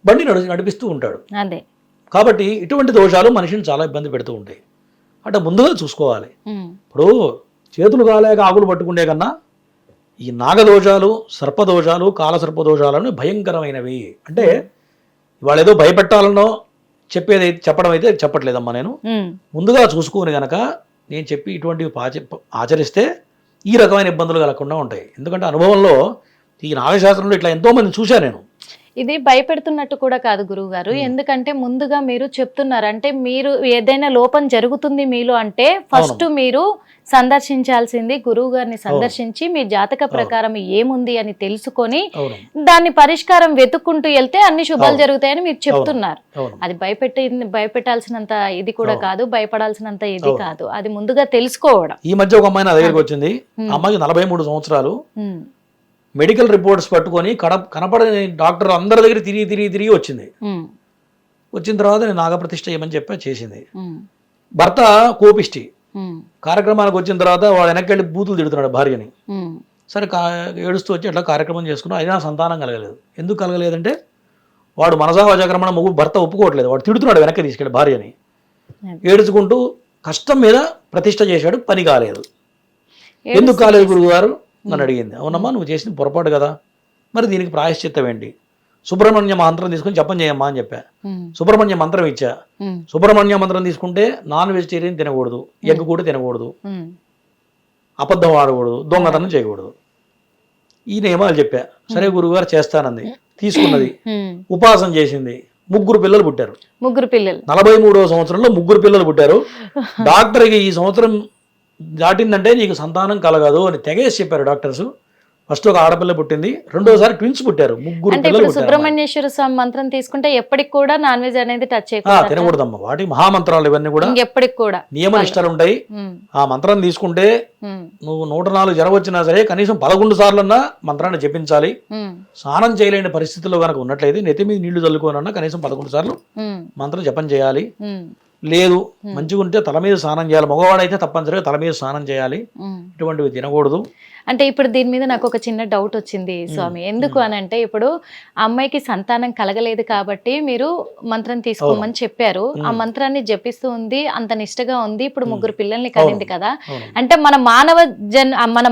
బండి నడిపిస్తూ ఉంటాడు. కాబట్టి ఇటువంటి దోషాలు మనిషిని చాలా ఇబ్బంది పెడుతూ ఉంటాయి. అంటే ముందుగా చూసుకోవాలి. ఇప్పుడు చేతులు కాలేక ఆకులు పట్టుకుండే కన్నా ఈ నాగదోషాలు, సర్పదోషాలు, కాలసర్పదోషాలను భయంకరమైనవి. అంటే ఇవాళ ఏదో భయపెట్టాలనో చెప్పడం అయితే చెప్పట్లేదమ్మా. నేను ముందుగా చూసుకుని గనక నేను చెప్పి ఇటువంటివి ఆచరిస్తే ఈ రకమైన ఇబ్బందులు కలగకుండా ఉంటాయి. ఎందుకంటే అనుభవంలో ఈ నాగశాస్త్రంలో ఇట్లా ఎంతో మంది చూశాను నేను. ఇది భయపెడుతున్నట్టు కూడా కాదు గురువు గారు, ఎందుకంటే ముందుగా మీరు చెప్తున్నారు, అంటే మీరు ఏదైనా లోపం జరుగుతుంది మీలో అంటే ఫస్ట్ మీరు సందర్శించాల్సింది గురువు గారిని సందర్శించి మీ జాతక ప్రకారం ఏముంది అని తెలుసుకొని దాన్ని పరిష్కారం వెతుక్కుంటూ వెళ్తే అన్ని శుభాలు జరుగుతాయని మీరు చెప్తున్నారు. అది భయపెట్టాల్సినంత ఇది కూడా కాదు, భయపడాల్సినంత ఇది కాదు, అది ముందుగా తెలుసుకోవడం. ఈ మధ్య ఒక అమ్మాయి నా దగ్గరికి వచ్చింది. అమ్మాయికి 43 సంవత్సరాలు. మెడికల్ రిపోర్ట్స్ పట్టుకొని కనపడని డాక్టర్ అందరి దగ్గర తిరిగి వచ్చింది. వచ్చిన తర్వాత నేను నాగప్రతిష్ఠ చేయమని చెప్పి చేసింది. భర్త కోపిష్టి. కార్యక్రమానికి వచ్చిన తర్వాత వాడు వెనక్కి వెళ్ళి బూతులు తిడుతున్నాడు భార్యని. సరే ఏడుస్తూ వచ్చి అట్లా కార్యక్రమం చేసుకున్నా, అయినా సంతానం కలగలేదు. ఎందుకు కలగలేదంటే వాడు మనసావాచక్రమణ భర్త ఒప్పుకోవట్లేదు, వాడు తిడుతున్నాడు వెనక్కి తీసుకెళ్ళి భార్యని. ఏడుచుకుంటూ కష్టం మీద ప్రతిష్ఠ చేశాడు, పని కాలేదు. ఎందుకు కాలేదు గురువు గారు నన్ను అడిగింది. అవునమ్మా నువ్వు చేసింది పొరపాటు కదా, మరి దీనికి ప్రాయశ్చిత్తం ఏంటి? సుబ్రహ్మణ్య మంత్రం తీసుకుని జపం చేయమ్మా అని చెప్పా. సుబ్రహ్మణ్య మంత్రం ఇచ్చా. సుబ్రహ్మణ్య మంత్రం తీసుకుంటే నాన్ వెజిటేరియన్ తినకూడదు, ఎగ్ కూడా తినకూడదు, అబద్ధం ఆడకూడదు, దొంగతనం చేయకూడదు, ఈ నియమాలు చెప్పా. సరే గురువుగారు చేస్తానంది, తీసుకున్నది, ఉపాసన చేసింది. 3 పిల్లలు పుట్టారు. 43వ సంవత్సరంలో 3 పిల్లలు పుట్టారు. డాక్టర్కి ఈ సంవత్సరం దాటిందంటే నీకు సంతానం కలగదు అని తెగేసి చెప్పారు డాక్టర్స్. ఫస్ట్ ఒక ఆడపిల్ల పుట్టింది, రెండోసారి ట్విన్స్ పుట్టారు, ముగ్గురు అంటే పిల్లలు ఇప్పుడు పుట్టారు. సుబ్రహ్మణ్యేశ్వర స్వామి మంత్రం తీసుకుంటే ఎప్పటికి కూడా నాన్ వెజ్ అనేది టచ్ చేయకూడదు, తినకూడదమ్మా. వాటి మహామంత్రాలు ఇవన్నీ కూడా ఎప్పటికి కూడా నియమ నిష్టలు ఉంటాయి. ఆ మంత్రం తీసుకుంటే నువ్వు 104 జ్వరం వచ్చినా సరే కనీసం 11 సార్లన్నా మంత్రాన్ని జపించాలి. స్నానం చేయలేని పరిస్థితుల్లో కనుక ఉన్నట్లయితే నెత్తి మీద నీళ్లు చల్లుకోనన్నా కనీసం 11 సార్లు మంత్రం జపం చేయాలి. లేదు మంచిగా ఉంటే తల మీద స్నానం చేయాలి, మగవాడైతే తప్పనిసరిగా తల మీద స్నానం చేయాలి, ఇటువంటివి తినకూడదు. అంటే ఇప్పుడు దీని మీద నాకు ఒక చిన్న డౌట్ వచ్చింది స్వామి. ఎందుకు అని అంటే ఇప్పుడు అమ్మాయికి సంతానం కలగలేదు కాబట్టి మీరు మంత్రం తీసుకోమని చెప్పారు, ఆ మంత్రాన్ని జపిస్తూ ఉంది, అంత నిష్టగా ఉంది, ఇప్పుడు ముగ్గురు పిల్లల్ని కనింది కదా. అంటే మన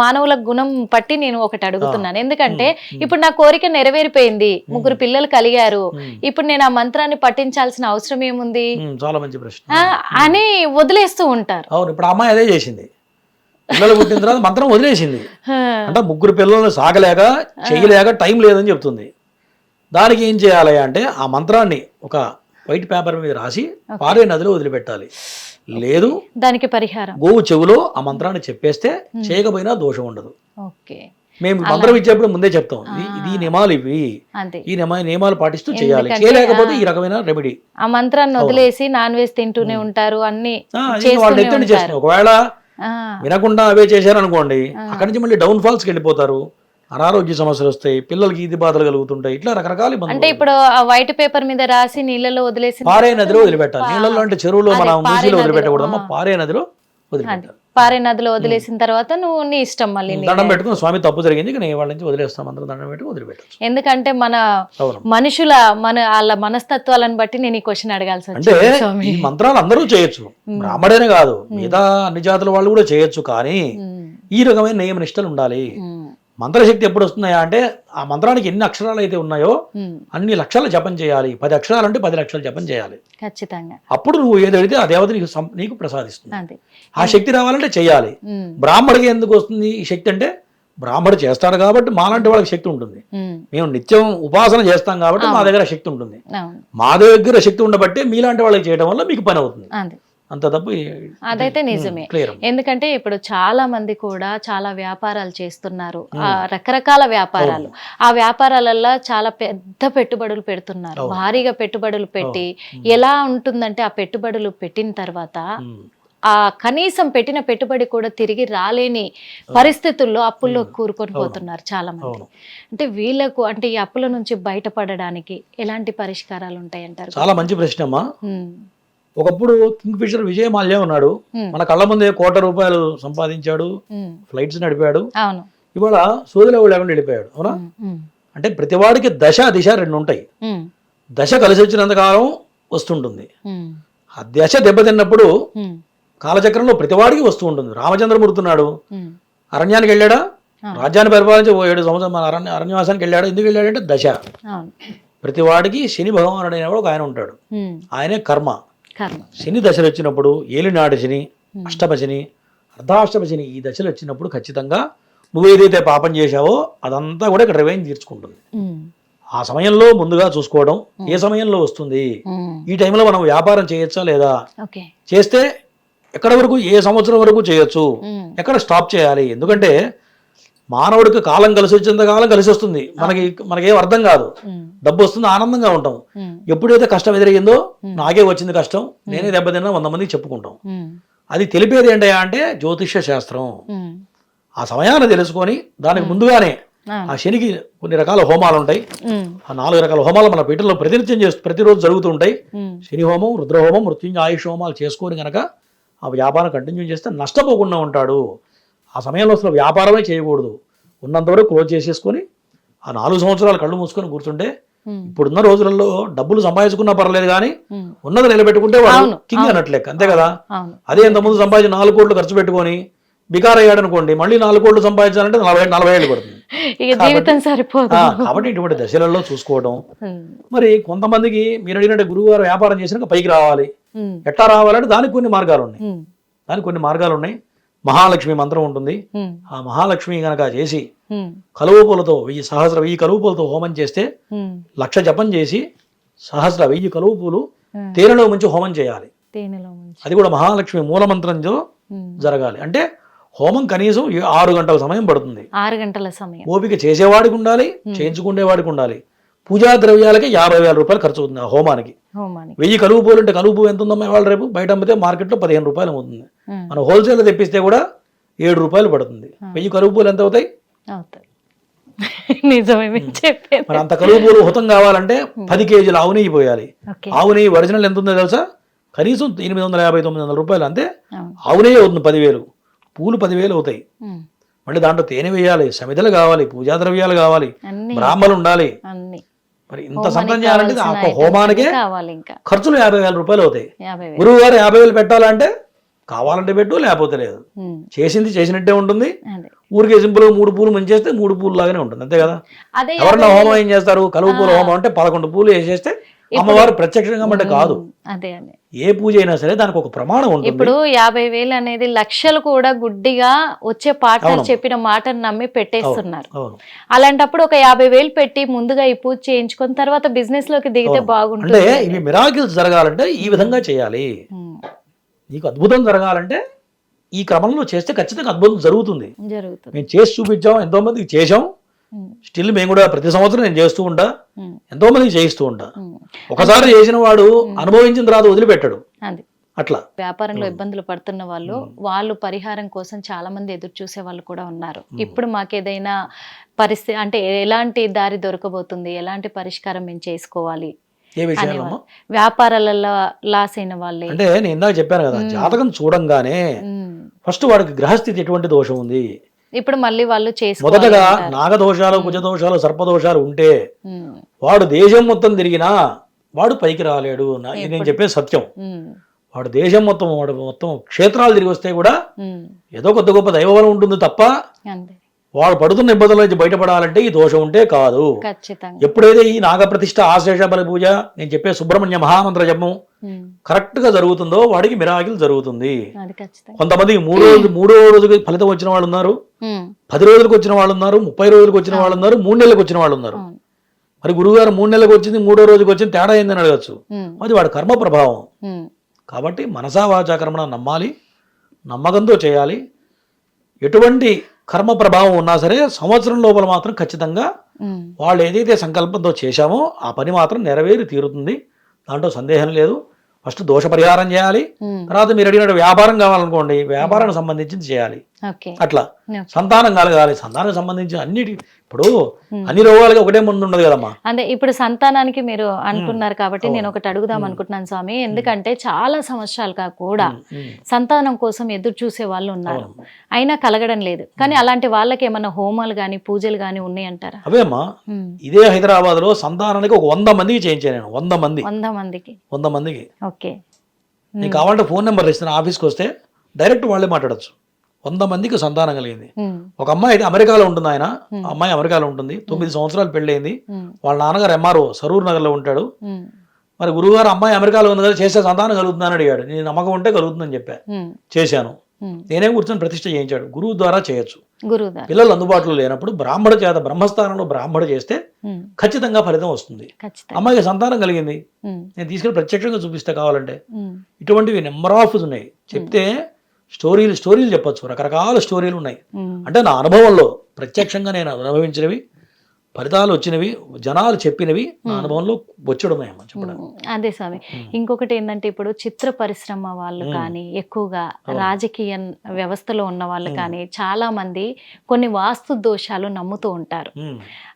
మానవుల గుణం పట్టి నేను ఒకటి అడుగుతున్నాను. ఎందుకంటే ఇప్పుడు నా కోరిక నెరవేరిపోయింది, ముగ్గురు పిల్లలు కలిగారు, ఇప్పుడు నేను ఆ మంత్రాన్ని పఠించాల్సిన అవసరం ఏముంది చాలా మంచి ప్రశ్న అని వదిలేస్తూ ఉంటారు. అవును, ఇప్పుడు అమ్మాయి అదే చేసింది. పిల్లలు పుట్టిన తర్వాత మంత్రం వదిలేసింది. అంటే ముగ్గురు పిల్లలను సాగలేక చేయలేక టైం లేదని చెప్తుంది. దానికి ఏం చేయాలి అంటే ఆ మంత్రాన్ని ఒక వైట్ పేపర్ మీద రాసి పారే నదిలో వదిలిపెట్టాలి. లేదు దానికి పరిహారం గోవు చెవులో ఆ మంత్రాన్ని చెప్పేస్తే చేయకపోయినా దోషం ఉండదు. ఓకే, మేము మంత్రం ఇచ్చేప్పుడు ముందే చెప్తాం, ఇది నియమాలు ఇవి, ఈ నియమాలు పాటిస్తూ చేయాలి, చేయలేకపోతే ఈ రకమైన రెమెడీ. ఆ మంత్రాన్ని వదిలేసి నాన్ వెజ్ తింటూనే ఉంటారు, అన్ని వాళ్ళు ఎత్తండి చేస్తున్నారు. ఒకవేళ వినకుండా అవే చేశారనుకోండి, అక్కడి నుంచి మళ్ళీ డౌన్ ఫాల్స్కి వెళ్ళిపోతారు, అనారోగ్య సమస్యలు వస్తాయి, పిల్లలకి ఈది బాధలు కలుగుతుంటాయి, ఇట్లా రకరకాల ఇబ్బందులు. అంటే ఇప్పుడు వైట్ పేపర్ మీద రాసి నీళ్ళలో వదిలేసి పారే నదిలో వదిలిపెట్టాలి. నీళ్ళలో అంటే చెరువులో మనం మూసీలో వదిలిపెట్టకూడదమ్మా, పారే నదిలో వదిలిపెట్టాలి. పారే నదిలో వదిలేసిన తర్వాత నువ్వు నీ ఇష్టం మళ్ళీ దండం పెట్టుకుని స్వామి తప్పు జరిగింది కానీ వాళ్ళ నుంచి వదిలేస్తాం, అందరం దండం పెట్టుకుని వదిలిపెట్టచ్చు. ఎందుకంటే మన మనుషుల వాళ్ళ మనస్తత్వాలను బట్టి నేను ఈ క్వశ్చన్ అడగాల్సి అంటే ఈ మంత్రాలు అందరూ చేయొచ్చు, బ్రాహ్మడేనే కాదు మిగతా అన్ని జాతుల వాళ్ళు కూడా చేయొచ్చు, కానీ ఈ రకమైన నియమ నిష్టలు ఉండాలి. మంత్రశక్తి ఎప్పుడు వస్తున్నాయా అంటే ఆ మంత్రానికి ఎన్ని అక్షరాలు అయితే ఉన్నాయో అన్ని లక్షల జపం చేయాలి. 10 అక్షరాలు అంటే 10 లక్షలు జపం చేయాలి ఖచ్చితంగా. అప్పుడు నువ్వు ఏదైతే ఆ దేవత నీకు ప్రసాదిస్తుంది. ఆ శక్తి రావాలంటే చేయాలి. బ్రాహ్మడికి ఎందుకు వస్తుంది ఈ శక్తి అంటే బ్రాహ్మడు చేస్తాడు కాబట్టి మాలాంటి వాళ్ళకి శక్తి ఉంటుంది. మేము నిత్యం ఉపాసన చేస్తాం కాబట్టి మా దగ్గర శక్తి ఉంటుంది. మా దగ్గర శక్తి ఉండబట్టే మీలాంటి వాళ్ళకి చేయడం వల్ల మీకు పని అవుతుంది. అంత తప్పు అదైతే నిజమే. ఎందుకంటే ఇప్పుడు చాలా మంది కూడా చాలా వ్యాపారాలు చేస్తున్నారు, రకరకాల వ్యాపారాలు. ఆ వ్యాపారాలలో చాలా పెద్ద పెట్టుబడులు పెడుతున్నారు, భారీగా పెట్టుబడులు పెట్టి ఎలా ఉంటుందంటే ఆ పెట్టుబడులు పెట్టిన తర్వాత ఆ కనీసం పెట్టిన పెట్టుబడి కూడా తిరిగి రాలేని పరిస్థితుల్లో అప్పుల్లో కూరుకొని పోతున్నారు చాలా మంది. అంటే వీళ్ళకు అంటే ఈ అప్పుల నుంచి బయటపడడానికి ఎలాంటి పరిష్కారాలు ఉంటాయంటారు? చాలా మంచి ప్రశ్న అమ్మా. ఒకప్పుడు కింగ్ ఫిషర్ విజయ్ మాల్యా ఉన్నాడు, మన కళ్ళ ముందే ₹1 కోట్ల సంపాదించాడు, ఫ్లైట్స్ నడిపాడు. ఇవాళ సోదిలో లేకుండా వెళ్ళిపోయాడు. అవునా? అంటే ప్రతివాడికి దశ దిశ 2 ఉంటాయి. దశ కలిసి వచ్చినంత కాలం వస్తుంటుంది, ఆ దశ దెబ్బతిన్నప్పుడు కాలచక్రంలో ప్రతివాడికి వస్తూ ఉంటుంది. రామచంద్రమూర్తి ఉన్నాడు, అరణ్యానికి వెళ్ళాడా, రాజ్యాన్ని పరిపాలించి 7 సంవత్సరాలు అరణ్యవాసానికి వెళ్ళాడు. ఎందుకు వెళ్ళాడంటే దశ. ప్రతివాడికి శని భగవానుడు అనేవాడు ఒక ఆయన ఉంటాడు, ఆయనే కర్మ. శని దశలు వచ్చినప్పుడు ఏలినాడు శని, అష్టమ శని, అర్ధాష్టమ శని, ఈ దశలు వచ్చినప్పుడు ఖచ్చితంగా నువ్వు ఏదైతే పాపం చేశావో అదంతా కూడా ఇక్కడ రివైన్ తీర్చుకుంటుంది. ఆ సమయంలో ముందుగా చూసుకోవడం, ఏ సమయంలో వస్తుంది, ఈ టైంలో మనం వ్యాపారం చేయొచ్చా లేదా, చేస్తే ఎక్కడ వరకు ఏ సంవత్సరం వరకు చేయొచ్చు, ఎక్కడ స్టాప్ చేయాలి. ఎందుకంటే మానవుడికి కాలం కలిసి వచ్చేంత కాలం కలిసి వస్తుంది, మనకేం అర్థం కాదు, డబ్బు వస్తుంది, ఆనందంగా ఉంటాం. ఎప్పుడైతే కష్టం ఎదురయ్యిందో నాకే వచ్చింది కష్టం, నేనే దెబ్బతిన్నా 100 మందికి చెప్పుకుంటాం. అది తెలిపేది ఏంటయ్యా అంటే జ్యోతిష్య శాస్త్రం. ఆ సమయాన్ని తెలుసుకొని దానికి ముందుగానే ఆ శనికి కొన్ని రకాల హోమాలు ఉంటాయి. ఆ 4 రకాల హోమాలు మన పీఠంలో ప్రతిరోజు జరుగుతూ ఉంటాయి. శని హోమం, రుద్రహోమం, మృత్యుంజయ ఆయుష్ హోమాలు చేసుకొని కనుక ఆ వ్యాపారం కంటిన్యూ చేస్తే నష్టపోకుండా ఉంటాడు. ఆ సమయంలో అసలు వ్యాపారమే చేయకూడదు, ఉన్నంతవరకు క్లోజ్ చేసేసుకొని ఆ 4 సంవత్సరాలు కళ్ళు మూసుకొని కూర్చుంటే ఇప్పుడున్న రోజులలో డబ్బులు సంపాదించుకున్నా పర్లేదు కానీ ఉన్నది నిలబెట్టుకుంటే వాడు కింగ్ అన్నట్లు లెక్క, అంతే కదా. అదే ఇంతకుముందు సంపాదించి 4 కోట్లు ఖర్చు పెట్టుకొని బికార్ అయ్యాడు అనుకోండి, మళ్ళీ 4 కోట్లు సంపాదించాలంటే 40 ఏళ్ళు పడుతుంది. కాబట్టి ఇటువంటి దశలలో చూసుకోవడం. మరి కొంతమందికి మీరు అడిగినట్టు గురువు గారు వ్యాపారం చేసినాక పైకి రావాలి, ఎట్లా రావాలంటే దానికి కొన్ని మార్గాలు ఉన్నాయి. మహాలక్ష్మి మంత్రం ఉంటుంది. ఆ మహాలక్ష్మి గనక చేసి కలువపూలతో 1000 కలువపూలతో హోమం చేస్తే 1,00,000 జపం చేసి 1000 కలువపూలు తేనెలో ముంచి హోమం చేయాలి. అది కూడా మహాలక్ష్మి మూలమంత్రంతో జరగాలి. అంటే హోమం కనీసం 6 గంటల సమయం పడుతుంది. 6 గంటల సమయం. ఓపిక చేసేవాడికి ఉండాలి, చేయించుకునేవాడికి ఉండాలి. పూజా ద్రవ్యాలకి 50,000 రూపాయలు ఖర్చు అవుతుంది ఆ హోమానికి. 1000 కలుపు పూలు అంటే కలుపు ఎంత ఉందమ్మా ఇవాళ రేపు బయట అమ్మితే మార్కెట్లో 15 రూపాయలు అవుతుంది. మనం హోల్సేల్ తెప్పిస్తే కూడా 7 రూపాయలు పడుతుంది. 1000 కలుపు పూలు ఎంత అవుతాయి? నిజమే చెప్పేది. మరి అంత కలుపు పూలు హుతం కావాలంటే 10 కేజీలు ఆవు నెయ్యి పోయాలి. ఆవు నెయ్యి ఒరిజినల్ ఎంత ఉందో తెలుసా? కనీసం 850-900 రూపాయలు. అంతే ఆవు నెయ్యి అవుతుంది 10,000, పూలు 10,000 అవుతాయి. మళ్ళీ దాంట్లో తేనె వేయాలి, సమిధలు కావాలి, పూజా ద్రవ్యాలు కావాలి, బ్రాహ్మణులు ఉండాలి. మరి ఇంత సంతం చేయాలంటే ఆ హోమానికే ఖర్చులు 50,000 రూపాయలు అవుతాయి. గురువు గారు 50,000 పెట్టాలంటే కావాలంటే పెట్టు, లేకపోతే లేదు. చేసింది చేసినట్టే ఉంటుంది. ఊరికే సింపుల్ 3 పూలు ముంచేస్తే 3 పూలు లాగానే ఉంటుంది, అంతే కదా. ఎవరన్నా హోమం ఏం చేస్తారు? కలుపు పూల హోమం అంటే 11 పూలు వేసేస్తే అమ్మవారు ప్రత్యక్షంగా అంటే కాదు. ఏ పూజ అయినా సరే దానికి ఒక ప్రమాణం ఉంటుంది. ఇప్పుడు 50,000 అనేది లక్షలు కూడా గుడ్డిగా వచ్చే పాటలు చెప్పిన మాటను నమ్మి పెట్టేస్తున్నారు. అలాంటప్పుడు ఒక 50,000 పెట్టి ముందుగా ఈ పూజ చేయించుకున్న తర్వాత బిజినెస్ లోకి దిగితే బాగుంటుంది. అంటే ఇవి మిరాకిల్స్ జరగాలంటే ఈ విధంగా చేయాలి. నీకు అద్భుతం జరగాలంటే ఈ క్రమంలో చేస్తే ఖచ్చితంగా అద్భుతం జరుగుతుంది. మేము చేసి చూపించాం, ఎంతో మందికి చేసాం. స్టిల్ మేము కూడా ప్రతి సంవత్సరం నేను చేస్తూ ఉంటా, ఎంతో మందికి చేయిస్తూ ఉంటా. ఒకసారి చేసిన వాడు అనుభవించిన తర్వాత వదిలిపెట్టాడు. అట్లా వ్యాపారంలో ఇబ్బందులు పడుతున్న వాళ్ళు పరిహారం కోసం చాలా మంది ఎదురు చూసే వాళ్ళు కూడా ఉన్నారు. ఇప్పుడు మాకేదైనా పరిస్థితి అంటే ఎలాంటి దారి దొరకబోతుంది, ఎలాంటి పరిష్కారం మేము చేసుకోవాలి? ఏ విషయాల్లో? వ్యాపారాలలో లాస్ అయిన వాళ్ళే. అంటే నేను ఇందాక చెప్పాను కదా, జాతకం చూడంగానే ఫస్ట్ వాడికి గ్రహస్థితి ఎటువంటి దోషం ఉంది. ఇప్పుడు మళ్ళీ వాళ్ళు మొదటగా నాగదోషాలు, కుజదోషాలు, సర్పదోషాలు ఉంటే వాడు దేశం మొత్తం తిరిగినా వాడు పైకి రాలేడు. నేను చెప్పే సత్యం. వాడు దేశం మొత్తం, వాడు మొత్తం క్షేత్రాలు తిరిగి వస్తే కూడా ఏదో కొద్ది గొప్ప దైవబలం ఉంటుంది తప్ప వాడు పడుతున్న ఇబ్బందుల నుంచి బయటపడాలంటే ఈ దోషం ఉంటే కాదు. ఎప్పుడైతే ఈ నాగప్రతిష్ఠ, ఆశేష బలి పూజ, నేను చెప్పే సుబ్రహ్మణ్య మహామంత్ర జపం కరెక్ట్ గా జరుగుతుందో వాడికి మిరాకిల్ జరుగుతుంది. కొంతమందికి మూడో రోజుకి ఫలితం వచ్చిన వాళ్ళు ఉన్నారు, 10 రోజులకు వచ్చిన వాళ్ళు ఉన్నారు, 30 రోజులకు వచ్చిన వాళ్ళు ఉన్నారు, 3 నెలలకు వచ్చిన వాళ్ళు ఉన్నారు. మరి గురువుగారు 3 నెలలకు వచ్చింది, 3వ రోజుకి వచ్చింది, తేడా ఏందని అడగచ్చు. అది వాడి కర్మ ప్రభావం. కాబట్టి మనసా వాచా కర్మణ నమ్మాలి, నమ్మకంతో చేయాలి. ఎటువంటి కర్మ ప్రభావం ఉన్నా సరే సంవత్సరం లోపల మాత్రం ఖచ్చితంగా వాళ్ళు ఏదైతే సంకల్పంతో చేశామో ఆ పని మాత్రం నెరవేరి తీరుతుంది. దాంట్లో సందేహం లేదు. ఫస్ట్ దోష పరిహారం చేయాలి. తర్వాత మీరు అడిగినట్టు వ్యాపారం కావాలనుకోండి, వ్యాపారానికి సంబంధించింది చేయాలి. అట్లా సంతానం కలగాలి, సంతానానికి సంబంధించిన అన్నిటి. ఇప్పుడు అన్ని రోగాలకి ఒకటే ముందు ఉండదు కదమ్మా. అంటే ఇప్పుడు సంతానానికి మీరు అంటున్నారు కాబట్టి నేను ఒకటి అడుగుదాం అనుకుంటున్నాను స్వామి. ఎందుకంటే చాలా సంవత్సరాలుగా కూడా సంతానం కోసం ఎదురు చూసే వాళ్ళు ఉన్నారు, అయినా కలగడం లేదు. కానీ అలాంటి వాళ్ళకి ఏమన్నా హోమాలు గాని పూజలు గాని ఉన్నాయంటారా? అవేమ్మా, ఇదే హైదరాబాద్ లో సంతానానికి ఒక 100 మందికి చేయించాను నేను. 100 మందికి. ఓకే, నీకు కావాలంటే ఫోన్ నెంబర్ ఇస్తాను, ఆఫీస్కి వస్తే డైరెక్ట్ వాళ్ళే మాట్లాడచ్చు. 100 మందికి సంతానం కలిగింది. ఒక అమ్మాయి అయితే అమెరికాలో ఉంటుంది. ఆయన అమ్మాయి అమెరికాలో ఉంటుంది, 9 సంవత్సరాలు పెళ్ళయింది. వాళ్ళ నాన్నగారు ఎంఆర్ఓ సరూర్ నగర్ లో ఉంటాడు. మరి గురువుగారు అమ్మాయి అమెరికాలో ఉంది కదా, చేసే సంతానం కలుగుతుందని అడిగాడు. నేను నమ్మకం ఉంటే కలుగుతుందని చెప్పా. చేశాను. నేనే కూర్చొని ప్రతిష్ఠ చేయించాడు. గురువు ద్వారా చేయొచ్చు. పిల్లలు అందుబాటులో లేనప్పుడు బ్రాహ్మణ చేత బ్రహ్మస్థానంలో బ్రాహ్మణ చేస్తే ఖచ్చితంగా ఫలితం వస్తుంది. అమ్మాయికి సంతానం కలిగింది. నేను తీసుకెళ్ళి ప్రత్యక్షంగా చూపిస్తే కావాలంటే. ఇటువంటివి నెంబర్ ఆఫ్ ఉన్నాయి. చెప్తే స్టోరీలు చెప్పచ్చు, రకరకాల స్టోరీలు ఉన్నాయి. అంటే నా అనుభవంలో ప్రత్యక్షంగా నేను అనుభవించినవి, ఫలితాలు వచ్చినవి, జనాలు చెప్పినవి నా అనుభవంలో వచ్చడమేమో చెప్పడం. అదే స్వామి. ఇంకొకటి ఏంటంటే ఇప్పుడు చిత్ర పరిశ్రమ వాళ్ళు కానీ, ఎక్కువగా రాజకీయ వ్యవస్థలో ఉన్న వాళ్ళు కానీ చాలా మంది కొన్ని వాస్తు దోషాలు నమ్ముతూ ఉంటారు.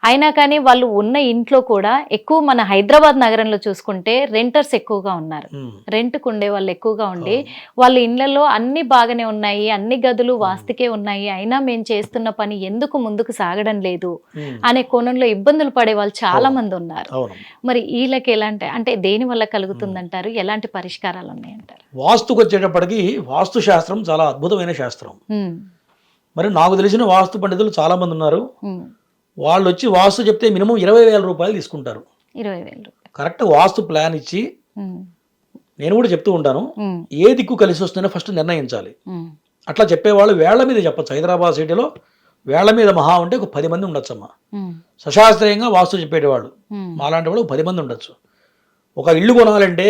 అయినా కానీ వాళ్ళు ఉన్న ఇంట్లో కూడా ఎక్కువ మన హైదరాబాద్ నగరంలో చూసుకుంటే రెంటర్స్ ఎక్కువగా ఉన్నారు. రెంట్కు ఉండే వాళ్ళు ఎక్కువగా ఉండి వాళ్ళ ఇళ్లలో అన్ని బాగానే ఉన్నాయి, అన్ని గదులు వాస్తుకే ఉన్నాయి, అయినా మేము చేస్తున్న పని ఎందుకు ముందుకు సాగడం లేదు అనే కోణంలో ఇబ్బందులు పడే వాళ్ళు చాలా మంది ఉన్నారు. మరి వీళ్ళకి ఎలాంటి, అంటే దేని వల్ల కలుగుతుందంటారు, ఎలాంటి పరిష్కారాలు ఉన్నాయంటారు? వాస్తుకు వచ్చేటప్పటికి వాస్తు శాస్త్రం చాలా అద్భుతమైన శాస్త్రం. మరి నాకు తెలిసిన వాస్తు పండితులు చాలా మంది ఉన్నారు. వాళ్ళు వచ్చి వాస్తు చెప్తే మినిమం 20,000 రూపాయలు తీసుకుంటారు. 20,000 కరెక్ట్ వాస్తు ప్లాన్ ఇచ్చి, నేను కూడా చెప్తూ ఉంటాను, ఏ దిక్కు కలిసి వస్తుందో ఫస్ట్ నిర్ణయించాలి. అట్లా చెప్పేవాళ్ళు వేళ్ల మీద చెప్పచ్చు. హైదరాబాద్ సిటీలో వేళ్ల మీద మహా ఉంటే ఒక 10 మంది ఉండొచ్చమ్మా. సశాస్త్రీయంగా వాస్తు చెప్పేవాళ్ళు మాలాంటి వాళ్ళు 10 మంది ఉండొచ్చు. ఒక ఇల్లు కొనాలంటే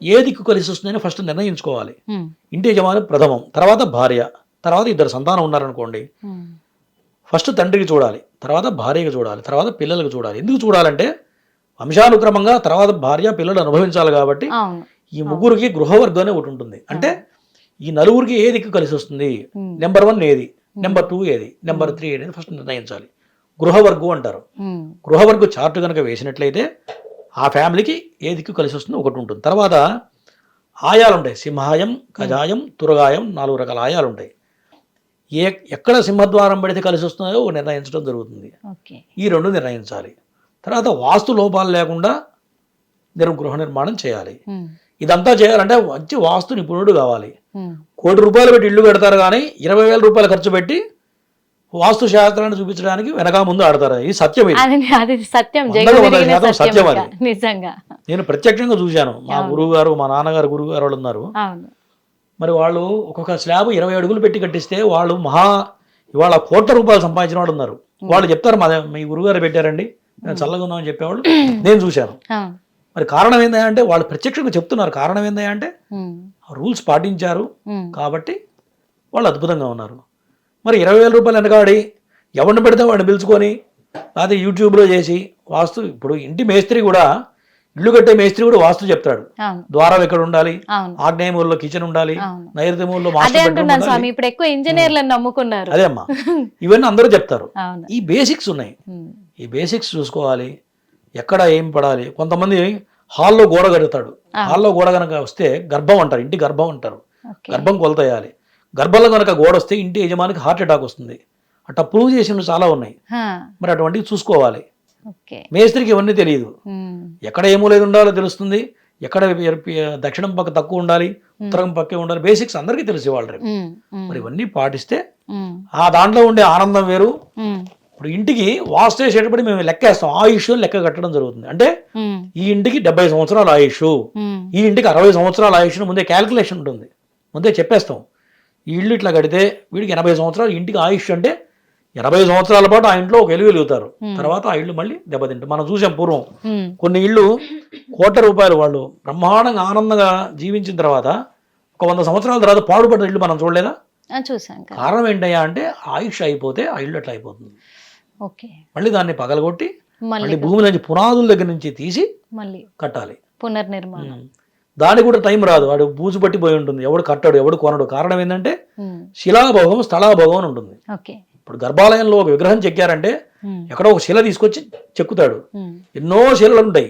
ఏ దిక్కు కలిసి వస్తుందని ఫస్ట్ నిర్ణయించుకోవాలి. ఇంటి యజమాని ప్రథమం, తర్వాత భార్య, తర్వాత ఇద్దరు సంతానం ఉన్నారనుకోండి, ఫస్ట్ తండ్రికి చూడాలి, తర్వాత భార్యకి చూడాలి, తర్వాత పిల్లలకు చూడాలి. ఎందుకు చూడాలంటే వంశానుక్రమంగా తర్వాత భార్య పిల్లలు అనుభవించాలి కాబట్టి ఈ ముగ్గురికి గృహవర్గం అనే ఒకటి ఉంటుంది. అంటే ఈ నలుగురికి ఏ దిక్కు కలిసి వస్తుంది, నెంబర్ 1 ఏది, నెంబర్ 2 ఏది, నెంబర్ 3 ఏది ఫస్ట్ నిర్ణయించాలి. గృహవర్గం అంటారు. గృహవర్గ చార్ట్ కనుక వేసినట్లయితే ఆ ఫ్యామిలీకి ఏ దిక్కు కలిసి వస్తుందో ఒకటి ఉంటుంది. తర్వాత ఆయాలు ఉంటాయి, సింహాయం, గజాయం, తురగాయం, 4 రకాల ఆయాలు ఉంటాయి. ఎక్కడ సింహద్వారం పడితే కలిసి వస్తుందో నిర్ణయించడం జరుగుతుంది. ఈ 2 నిర్ణయించాలి. తర్వాత వాస్తు లోపాలు లేకుండా గృహ నిర్మాణం చేయాలి. ఇదంతా చేయాలంటే మంచి వాస్తు నిపుణుడు కావాలి. ₹1 కోటి పెట్టి ఇల్లు కడతారు కానీ 20,000 రూపాయలు ఖర్చు పెట్టి వాస్తు శాస్త్రాన్ని చూపించడానికి వెనక ముందు ఆడతారు. ఇది సత్యం. సత్యం అది. నేను ప్రత్యక్షంగా చూశాను. మా గురువు గారు, మా నాన్నగారు గురువు గారు వాళ్ళు ఉన్నారు. మరి వాళ్ళు ఒక్కొక్క స్లాబ్ 20 అడుగులు పెట్టి కట్టిస్తే వాళ్ళు ఇవాళ ₹1,00,00,000 సంపాదించిన వాళ్ళు ఉన్నారు. వాళ్ళు చెప్తారు మీ గురువుగారు పెట్టారండి, నేను చల్లగా ఉన్నామని చెప్పేవాళ్ళు నేను చూశాను. మరి కారణం ఏందంటే వాళ్ళు ప్రత్యక్షంగా చెప్తున్నారు. కారణం ఏందంటే రూల్స్ పాటించారు కాబట్టి వాళ్ళు అద్భుతంగా ఉన్నారు. మరి 20,000 రూపాయలు వెనకాడి ఎవరిని పెడితే వాడిని పిలుచుకొని అదే యూట్యూబ్లో చేసి వాస్తు, ఇప్పుడు ఇంటి మేస్త్రి కూడా, ఇల్లు కట్టే మేస్త్రి కూడా వాస్తు చెప్తాడు. ద్వారాలు ఎక్కడ ఉండాలి, ఆగ్నేయమూలలో కిచెన్ ఉండాలి, నైరుతిమూలలో నమ్ముకున్నారు. అదే అమ్మా, ఇవన్నీ అందరూ చెప్తారు. ఈ బేసిక్స్ ఉన్నాయి. ఈ బేసిక్స్ చూసుకోవాలి. ఎక్కడ ఏం పడాలి. కొంతమంది హాల్లో గోడ కడతాడు. హాల్లో గోడ కనుక వస్తే గర్భం అంటారు, ఇంటి గర్భం అంటారు. గర్భం కొలతేయాలి. గర్భంలో కనుక గోడ వస్తే ఇంటి యజమానికి హార్ట్ అటాక్ వస్తుంది. అట్లా ప్రూవ్ చేసినవి చాలా ఉన్నాయి. మరి అటువంటివి చూసుకోవాలి. మేస్త్రికి ఇవన్నీ తెలియదు. ఎక్కడ ఏ మూలేదు ఉండాలో తెలుస్తుంది, ఎక్కడ దక్షిణం పక్క తక్కువ ఉండాలి, ఉత్తరం పక్కే ఉండాలి. బేసిక్స్ అందరికీ తెలిసి వాళ్ళు రేపు. మరి ఇవన్నీ పాటిస్తే ఆ దాంట్లో ఉండే ఆనందం వేరు. ఇప్పుడు ఇంటికి వాస్తు వేసేటప్పుడు మేము లెక్కేస్తాం, ఆయుష్ లెక్క కట్టడం జరుగుతుంది. అంటే ఈ ఇంటికి 70 సంవత్సరాల ఆయుష్, ఈ ఇంటికి 60 సంవత్సరాల ఆయుష్ ముందే క్యాల్కులేషన్ ఉంటుంది. ముందే చెప్పేస్తాం. ఈ ఇల్లు ఇట్లా కడితే వీడికి 80 సంవత్సరాలు ఇంటికి ఆయుష్ అంటే 80 సంవత్సరాల పాటు ఆ ఇంట్లో ఒక వెలుగుతారు. తర్వాత ఆ ఇల్లు మళ్ళీ దెబ్బతింటారు. మనం చూసాం పూర్వం కొన్ని ఇళ్ళు ₹1,00,00,000 వాళ్ళు బ్రహ్మాండంగా ఆనందంగా జీవించిన తర్వాత ఒక 100 సంవత్సరాల తర్వాత పాడుపడ్డ ఇల్లు మనం చూడలేదా? చూసాం. కారణం ఏంటయ్యా అంటే ఆయుష్ అయిపోతే ఆ ఇల్లు అట్లా అయిపోతుంది. మళ్ళీ దాన్ని పగలగొట్టి మళ్ళీ భూమి నుంచి పునాదుల దగ్గర నుంచి తీసి మళ్ళీ కట్టాలి, పునర్నిర్మాణం. దానికి కూడా టైం రాదు. వాడు బూజు పట్టి పోయి ఉంటుంది, ఎవడు కట్టాడు, ఎవడు కొనడు. కారణం ఏంటంటే శిలాభోగం, స్థలాభోగం అని ఉంటుంది. ఇప్పుడు గర్భాలయంలో ఒక విగ్రహం చెక్కారంటే ఎక్కడో ఒక శిల తీసుకొచ్చి చెక్కుతాడు. ఎన్నో శిలలు ఉంటాయి.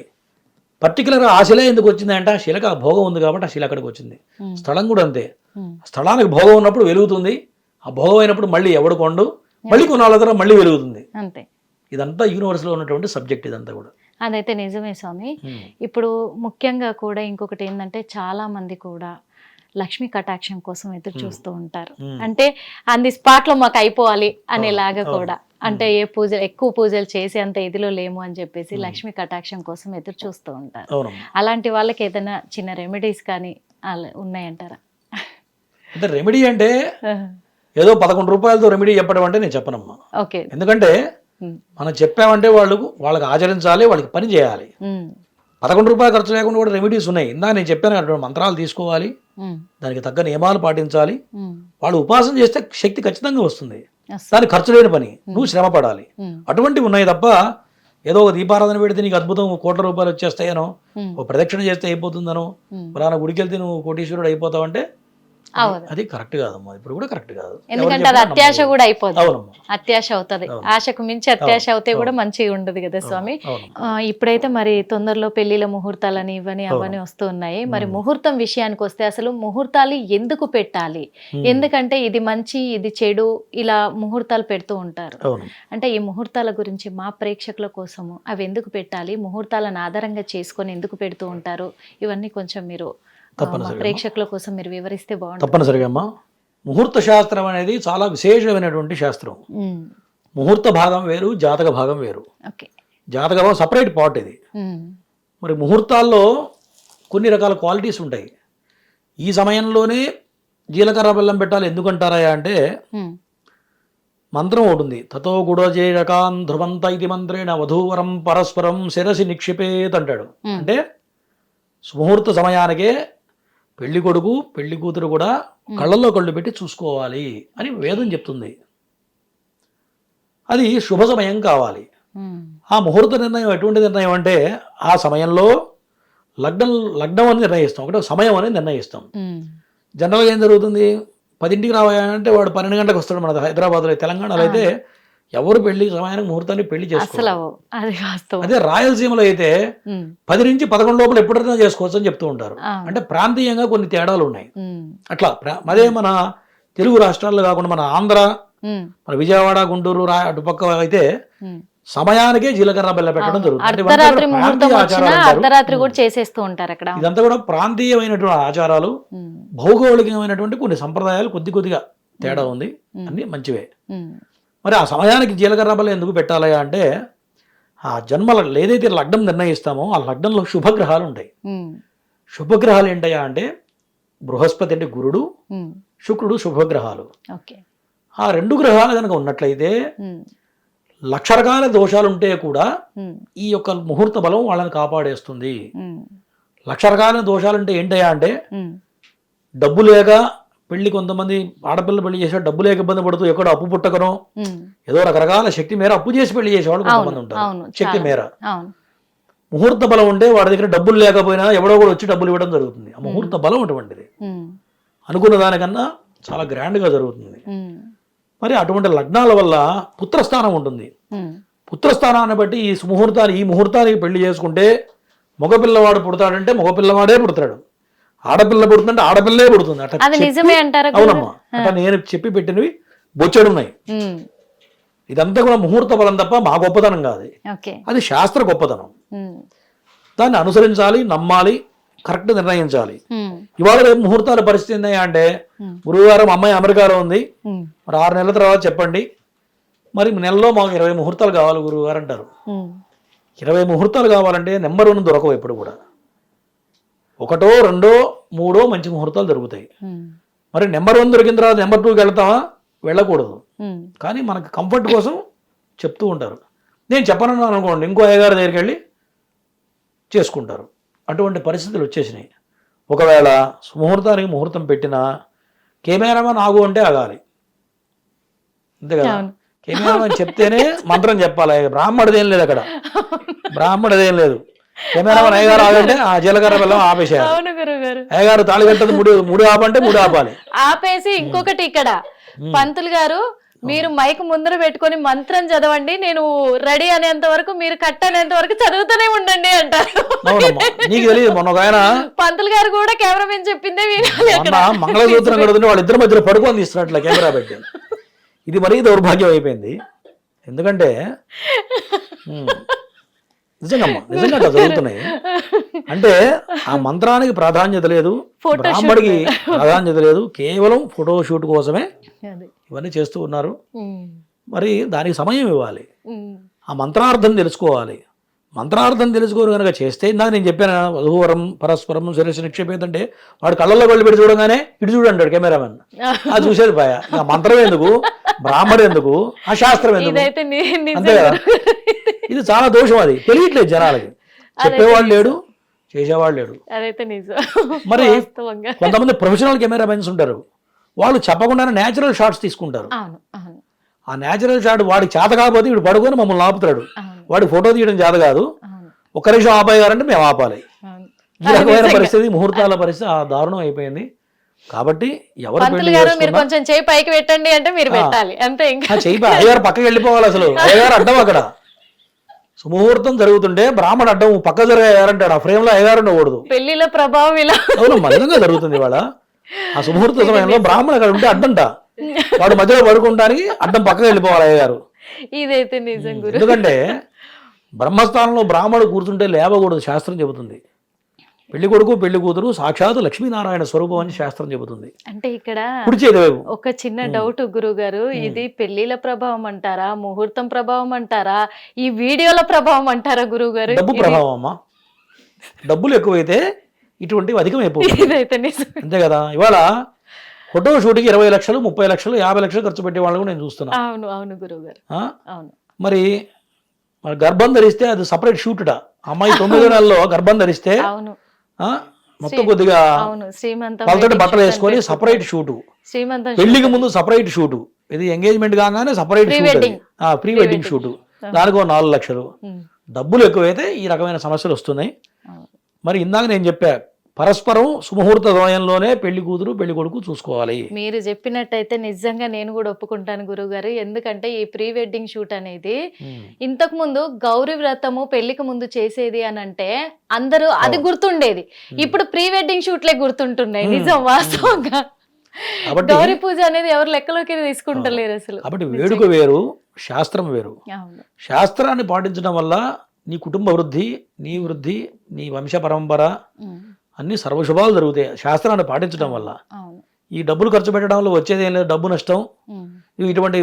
పర్టికులర్ ఆ శిల ఎందుకు వచ్చింది అంటే ఆ శిలకు ఆ భోగం ఉంది కాబట్టి ఆ శిల అక్కడికి వచ్చింది. స్థలం కూడా అంతే. స్థలానికి భోగం ఉన్నప్పుడు వెలుగుతుంది, ఆ భోగం అయినప్పుడు మళ్ళీ ఎవడు కొండు, మళ్ళీ కొనాల తర్వాత మళ్ళీ వెలుగుతుంది. అంతే. ఇదంతా యూనివర్స్ లో ఉన్నటువంటి సబ్జెక్ట్. ఇదంతా కూడా అదైతే నిజమే స్వామి. ఇప్పుడు ముఖ్యంగా కూడా ఇంకొకటి ఏంటంటే చాలా మంది కూడా లక్ష్మీ కటాక్షం కోసం ఎదురు చూస్తూ ఉంటారు. అంటే ఆన్ ది స్పాట్ లో మాకు అయిపోవాలి అనేలాగా కూడా, అంటే ఏ పూజలు ఎక్కువ పూజలు చేసి అంత ఇదిలో లేము అని చెప్పేసి లక్ష్మీ కటాక్షం కోసం ఎదురు చూస్తూ ఉంటారు. అలాంటి వాళ్ళకి ఏదైనా చిన్న రెమెడీస్ కానీ ఉన్నాయంటారా? అంటే రెమెడీ అంటే ఏదో ₹11 రెమెడీ చెప్పడం అంటే నేను చెప్పనమ్మా. ఎందుకంటే మనం చెప్పామంటే వాళ్ళకి ఆచరించాలి, వాళ్ళకి పని చేయాలి. ₹11 ఖర్చు లేకుండా కూడా రెమెడీస్ ఉన్నాయి. ఇందా నేను చెప్పాను కదా, మంత్రాలు తీసుకోవాలి, దానికి తగ్గ నియమాలు పాటించాలి. వాళ్ళు ఉపాసన చేస్తే శక్తి ఖచ్చితంగా వస్తుంది. దానికి ఖర్చు లేని పని, నువ్వు శ్రమ పడాలి. అటువంటివి ఉన్నాయి తప్ప ఏదో ఒక దీపారాధన పెడితే నీకు అద్భుతం ₹1,00,00,000 వచ్చేస్తాయనో, ఒక ప్రదక్షిణ చేస్తే అయిపోతుందనో, పలానా గుడికి వెళ్తే నువ్వు కోటీశ్వరుడు అయిపోతావంటే అది కరెక్ట్ కాదమ్మా. ఇప్పుడు కూడా కరెక్ట్ కాదు. ఎందుకంటే అది అత్యాశ కూడా అయిపోతుంది. అత్యాశ అవుతుంది. ఆశకు మించి అత్యాశ అవుతే కూడా మంచిగా ఉండదు కదా స్వామి. ఇప్పుడైతే మరి తొందరలో పెళ్లిళ్ళ ముహూర్తాలని ఇవని అవన్నీ వస్తూ ఉన్నాయి. మరి ముహూర్తం విషయానికి వస్తే అసలు ముహూర్తాలు ఎందుకు పెట్టాలి? ఎందుకంటే ఇది మంచి, ఇది చెడు, ఇలా ముహూర్తాలు పెడుతూ ఉంటారు. అంటే ఈ ముహూర్తాల గురించి మా ప్రేక్షకుల కోసము అవి ఎందుకు పెట్టాలి, ముహూర్తాలను ఆధారంగా చేసుకొని ఎందుకు పెడుతూ ఉంటారు, ఇవన్నీ కొంచెం మీరు ప్రేక్షకుల కోసం మీరు వివరిస్తే బాగుంటుంది. తప్పనిసరిగా అమ్మా. ముహూర్త శాస్త్రం అనేది చాలా విశేషమైనటువంటి శాస్త్రం. ముహూర్త భాగం వేరు, జాతక భాగం వేరు. జాతక భాగం సపరేట్ పార్ట్ ఇది. మరి ముహూర్తాల్లో కొన్ని రకాల క్వాలిటీస్ ఉంటాయి. ఈ సమయంలోనే జీలకర్ర బెల్లం పెట్టాలి ఎందుకంటారా అంటే మంత్రం ఒకటి, తతో గుడజేయకాన్ ధ్రువంత ఇది మంత్రేణ వధూవరం పరస్పరం శిరసి నిక్షిపేత్ అంటాడు. అంటే ముహూర్త సమయానికే పెళ్లి కొడుకు పెళ్లి కూతురు కూడా కళ్ళల్లో కళ్ళు పెట్టి చూసుకోవాలి అని వేదం చెప్తుంది. అది శుభ సమయం కావాలి. ఆ ముహూర్త నిర్ణయం ఎటువంటి నిర్ణయం అంటే ఆ సమయంలో లగ్నం అని నిర్ణయిస్తాం, ఒకటే సమయం అనేది నిర్ణయిస్తాం. జనరల్గా ఏం జరుగుతుంది, 10ంటికి రావాలంటే వాడు 12 గంటలకు వస్తాడు. మన హైదరాబాద్లో, తెలంగాణలో అయితే ఎవరు పెళ్లి సమయానికి ముహూర్తాన్ని పెళ్లి చేసుకోవాలి. అదే రాయలసీమలో అయితే 10 నుంచి 11 లోపల ఎప్పుడైనా చేసుకోవచ్చు అని చెప్తూ ఉంటారు. అంటే ప్రాంతీయంగా కొన్ని తేడాలు ఉన్నాయి. అట్లా అదే మన తెలుగు రాష్ట్రాల్లో కాకుండా మన ఆంధ్ర, మన విజయవాడ, గుంటూరు అటుపక్క అయితే సమయానికే జీలకర్ర బెల్ల పెట్టడం జరుగుతుంది. ఇదంతా కూడా ప్రాంతీయమైనటువంటి ఆచారాలు, భౌగోళికమైనటువంటి కొన్ని సంప్రదాయాలు కొద్దిగా తేడా ఉంది. అన్ని మంచివే. మరి ఆ సమయానికి జీలకర్ర బెల్ల ఎందుకు పెట్టాలి అంటే ఆ జన్మల ఏదైతే లగ్నం నిర్ణయిస్తామో ఆ లగ్నంలో శుభగ్రహాలు ఉంటాయి. శుభగ్రహాలు ఏంటయ్యా అంటే బృహస్పతి అంటే గురుడు, శుక్రుడు శుభగ్రహాలు. ఆ 2 గ్రహాలు కనుక ఉన్నట్లయితే లక్ష రకాల దోషాలు ఉంటే కూడా ఈ యొక్క ముహూర్త బలం వాళ్ళని కాపాడేస్తుంది. లక్ష రకాల దోషాలు అంటే ఏంటయ్యా అంటే డబ్బు లేక పెళ్లి, కొంతమంది ఆడపిల్ల పెళ్లి చేసే డబ్బు లేక ఇబ్బంది పడుతూ ఎక్కడో అప్పు పుట్టకనో ఏదో రకరకాల శక్తి మేర అప్పు చేసి పెళ్లి చేసేవాళ్ళు కొంతమంది ఉంటారు. శక్తి మేర ముహూర్త బలం ఉంటే వాడి దగ్గర డబ్బులు లేకపోయినా ఎవడో కూడా వచ్చి డబ్బులు ఇవ్వడం జరుగుతుంది. ఆ ముహూర్త బలం అటువంటిది. అనుకున్న దానికన్నా చాలా గ్రాండ్గా జరుగుతుంది. మరి అటువంటి లగ్నాల వల్ల పుత్రస్థానం ఉంటుంది. పుత్రస్థానాన్ని బట్టి ఈ ముహూర్తానికి పెళ్లి చేసుకుంటే మగపిల్లవాడు పుడతాడంటే మగపిల్లవాడే పుడతాడు, ఆడపిల్ల పుడుతుందంటే ఆడపిల్లే పుడుతుంది. అట్లా అవునమ్మా, అట్లా నేను చెప్పి పెట్టినవి బొచ్చెడున్నాయి. ఇదంతా కూడా ముహూర్త బలం తప్ప మా గొప్పతనం కాదు, అది శాస్త్ర గొప్పతనం. దాన్ని అనుసరించాలి, నమ్మాలి, కరెక్ట్ నిర్ణయించాలి. ఇవాళ రేపు ముహూర్తాల పరిస్థితి ఏంటంటే అంటే గురువారం అమ్మాయి అమెరికాలో ఉంది, మరి 6 నెలల తర్వాత చెప్పండి, మరి నెలలో మాకు 20 ముహూర్తాలు కావాలి గురువు గారు అంటారు. 20 ముహూర్తాలు కావాలంటే నెంబర్ 1 దొరకవు ఎప్పుడు కూడా. 1, 2, 3 మంచి ముహూర్తాలు దొరుకుతాయి. మరి నెంబర్ 1 దొరికిన తర్వాత నెంబర్ 2కి వెళ్తామా? వెళ్ళకూడదు. కానీ మనకు కంఫర్ట్ కోసం చెప్తూ ఉంటారు. నేను చెప్పనన్నాను అనుకోండి, ఇంకో అయ్యగారి దగ్గరికి వెళ్ళి చేసుకుంటారు. అటువంటి పరిస్థితులు వచ్చేసినాయి. ఒకవేళ ముహూర్తానికి ముహూర్తం పెట్టినా కెమెరామెన్ ఆగు అంటే ఆగాలి, అంతే కదా. కెమెరామెన్ చెప్తేనే మంత్రం చెప్పాలి. బ్రాహ్మణుదేం లేదు అక్కడ, బ్రాహ్మణుదేం లేదు. కెమెరామెన్ అయ్యగారు ఆగంటే ఆ జీలకర్ర బెల్లం ఆపేసేయాలి. అయ్యగారు తాళి కట్టదు, మూడు ఆపంటే 3 ఆపాలి. ఆపేసి ఇంకొకటి ఇక్కడ పంతులు గారు మీరు మైక్ ముందర పెట్టుకొని మంత్రం చదవండి, నేను రెడీ అనేంత వరకు, మీరు కట్ అనేంత వరకు చదువుతూనే ఉండండి అంటారు. నీకు తెలియదు, మొన్న ఒక ఆయన పంతులు గారు కూడా కెమెరామెన్ చెప్పిందే మంగళసూత్రం కడుతుంటే వాళ్ళిద్దరి మధ్యలో పడుకొని తీస్తున్నట్ల కెమెరా పెట్టి. ఇది మరీ దౌర్భాగ్యం అయిపోయింది. ఎందుకంటే నిజంగా జరుగుతున్నాయి. అంటే ఆ మంత్రానికి ప్రాధాన్యత లేదు, బ్రాహ్మడికి ప్రాధాన్యత లేదు, కేవలం ఫోటోషూట్ కోసమే ఇవన్నీ చేస్తూ ఉన్నారు. మరి దానికి సమయం ఇవ్వాలి, ఆ మంత్రార్థం తెలుసుకోవాలి. మంత్రార్థం తెలుసుకోరు కనుక చేస్తే ఇందాక నేను చెప్పాను, వధూవరం పరస్పరం శిరస్సు నిక్షేపేదంటే వాడు కళ్ళల్లో కళ్ళు పెట్టి చూడగానే ఇటు చూడంటాడు కెమెరామెన్. అది చూసేది పాయ. ఆ మంత్రం ఎందుకు, బ్రాహ్మడు ఎందుకు, ఆ శాస్త్రం ఎందుకు? అంతే కదా. ఇది చాలా దోషం. అది తెలియట్లేదు జనాలకి, చెప్పేవాళ్ళు లేడు, చేసేవాళ్ళు లేడు. మరి కొంతమంది ప్రొఫెషనల్ కెమెరామెన్స్ ఉంటారు, వాళ్ళు చెప్పకుండానే న్యాచురల్ షాట్స్ తీసుకుంటారు. ఆ న్యాచురల్ షాట్ వాడికి చేత కాకపోతే వీడు పడుకొని మమ్మల్ని ఆపుతాడు. వాడికి ఫోటో తీయడం చేత కాదు, 1 నిమిషం ఆపాయారంటే మేము ఆపాలి. ఈ రకమైన పరిస్థితి, ముహూర్తాల పరిస్థితి ఆ దారుణం అయిపోయింది. కాబట్టి ఎవరు కొంచెం చేయి పైకి పెట్టండి అంటే మీరు పెట్టాలి అంతే. ఇంకా చేయి అయ్యగారు పక్కకి వెళ్ళిపోవాలి. అసలు అయ్యగారు అడ్డం అక్కడ సుముహూర్తం జరుగుతుంటే బ్రాహ్మణ అడ్డం పక్క జరగారంటాడు. ఆ ఫ్రేమ్ లో అయ్యగారు ఉండకూడదు. పెళ్లిలో ప్రభావం ఇలా అవునమ్మా, నిజంగా జరుగుతుంది. ఇవాళ ఆ సుముహూర్త సమయంలో బ్రాహ్మణ అక్కడ ఉంటే అడ్డంట, వాడు మధ్యలో పడుకోవడానికి అడ్డం పక్కకి వెళ్ళిపోవాలి అయ్యగారు. ఇదైతే నిజం. ఎందుకంటే బ్రహ్మస్థానంలో బ్రాహ్మడు కూర్చుంటే లేవకూడదు, శాస్త్రం చెబుతుంది. పెళ్లి కొడుకు పెళ్లి కూతురు సాక్షాత్ లక్ష్మీనారాయణ స్వరూపం అని శాస్త్రం చెబుతుంది. అంటే ఇక్కడ కుడిచేది ఒక చిన్న డౌట్ గురువు గారు, ఇది పెళ్లిల ప్రభావం అంటారా, ముహూర్తం ప్రభావం అంటారా, ఈ వీడియోల ప్రభావం అంటారా గురువు గారు? డబ్బు ప్రభావం అమ్మా. డబ్బులు ఎక్కువైతే ఇటువంటివి అధికమైపోతుంది, అంతే కదా. ఇవాళ ఫోటో షూట్కి 20 లక్షలు, 30 లక్షలు, 50 లక్షలు ఖర్చు పెట్టే వాళ్ళు నేను చూస్తున్నా. అవును అవును గురువు గారు. మరి గర్భం ధరిస్తే అది సపరేట్ షూట్. అమ్మాయి 9 నెలల్లో గర్భం ధరిస్తే మొత్తం కొద్దిగా అవును శ్రీమంతం పలతటి బట్టలు వేసుకొని సపరేట్ షూటు, శ్రీమంతం పెళ్లికి ముందు సపరేట్ షూటు, ఇది ఎంగేజ్మెంట్ కాగానే separate shoot, pre wedding shoot, దానికో 4 లక్షలు. డబ్బులు ఎక్కువైతే ఈ రకమైన సమస్యలు వస్తున్నాయి. మరి ఇందాక నేను చెప్పా, పరస్పరం సుముహూర్త సమయంలోనే పెళ్లి కూతురు పెళ్లి కొడుకు చూసుకోవాలి. మీరు చెప్పినట్టయితే నిజంగా నేను కూడా ఒప్పుకుంటాను గురుగారు. ఎందుకంటే ఈ ప్రీ వెడ్డింగ్ షూట్ అనేది ఇంతకు ముందు గౌరీ వ్రతము పెళ్లికి ముందు చేసేది అని అంటే అందరూ అది గుర్తుండేది. ఇప్పుడు ప్రీ వెడ్డింగ్ షూట్లే గుర్తుంటున్నాయి నిజం వాస్తవంగా. గౌరీ పూజ అనేది ఎవరు లెక్కలోకి తీసుకుంటలేరు అసలు. కాబట్టి వేడుక వేరు, శాస్త్రం వేరు. శాస్త్రాన్ని పాటించడం వల్ల నీ కుటుంబ వృద్ధి, నీ వృద్ధి, నీ వంశ పరంపర అన్ని సర్వశుభాలు జరుగుతాయి శాస్త్రాన్ని పాటించడం వల్ల. ఈ డబ్బులు ఖర్చు పెట్టడంలో వచ్చేది ఏం లేదు, డబ్బు నష్టం. ఇటువంటి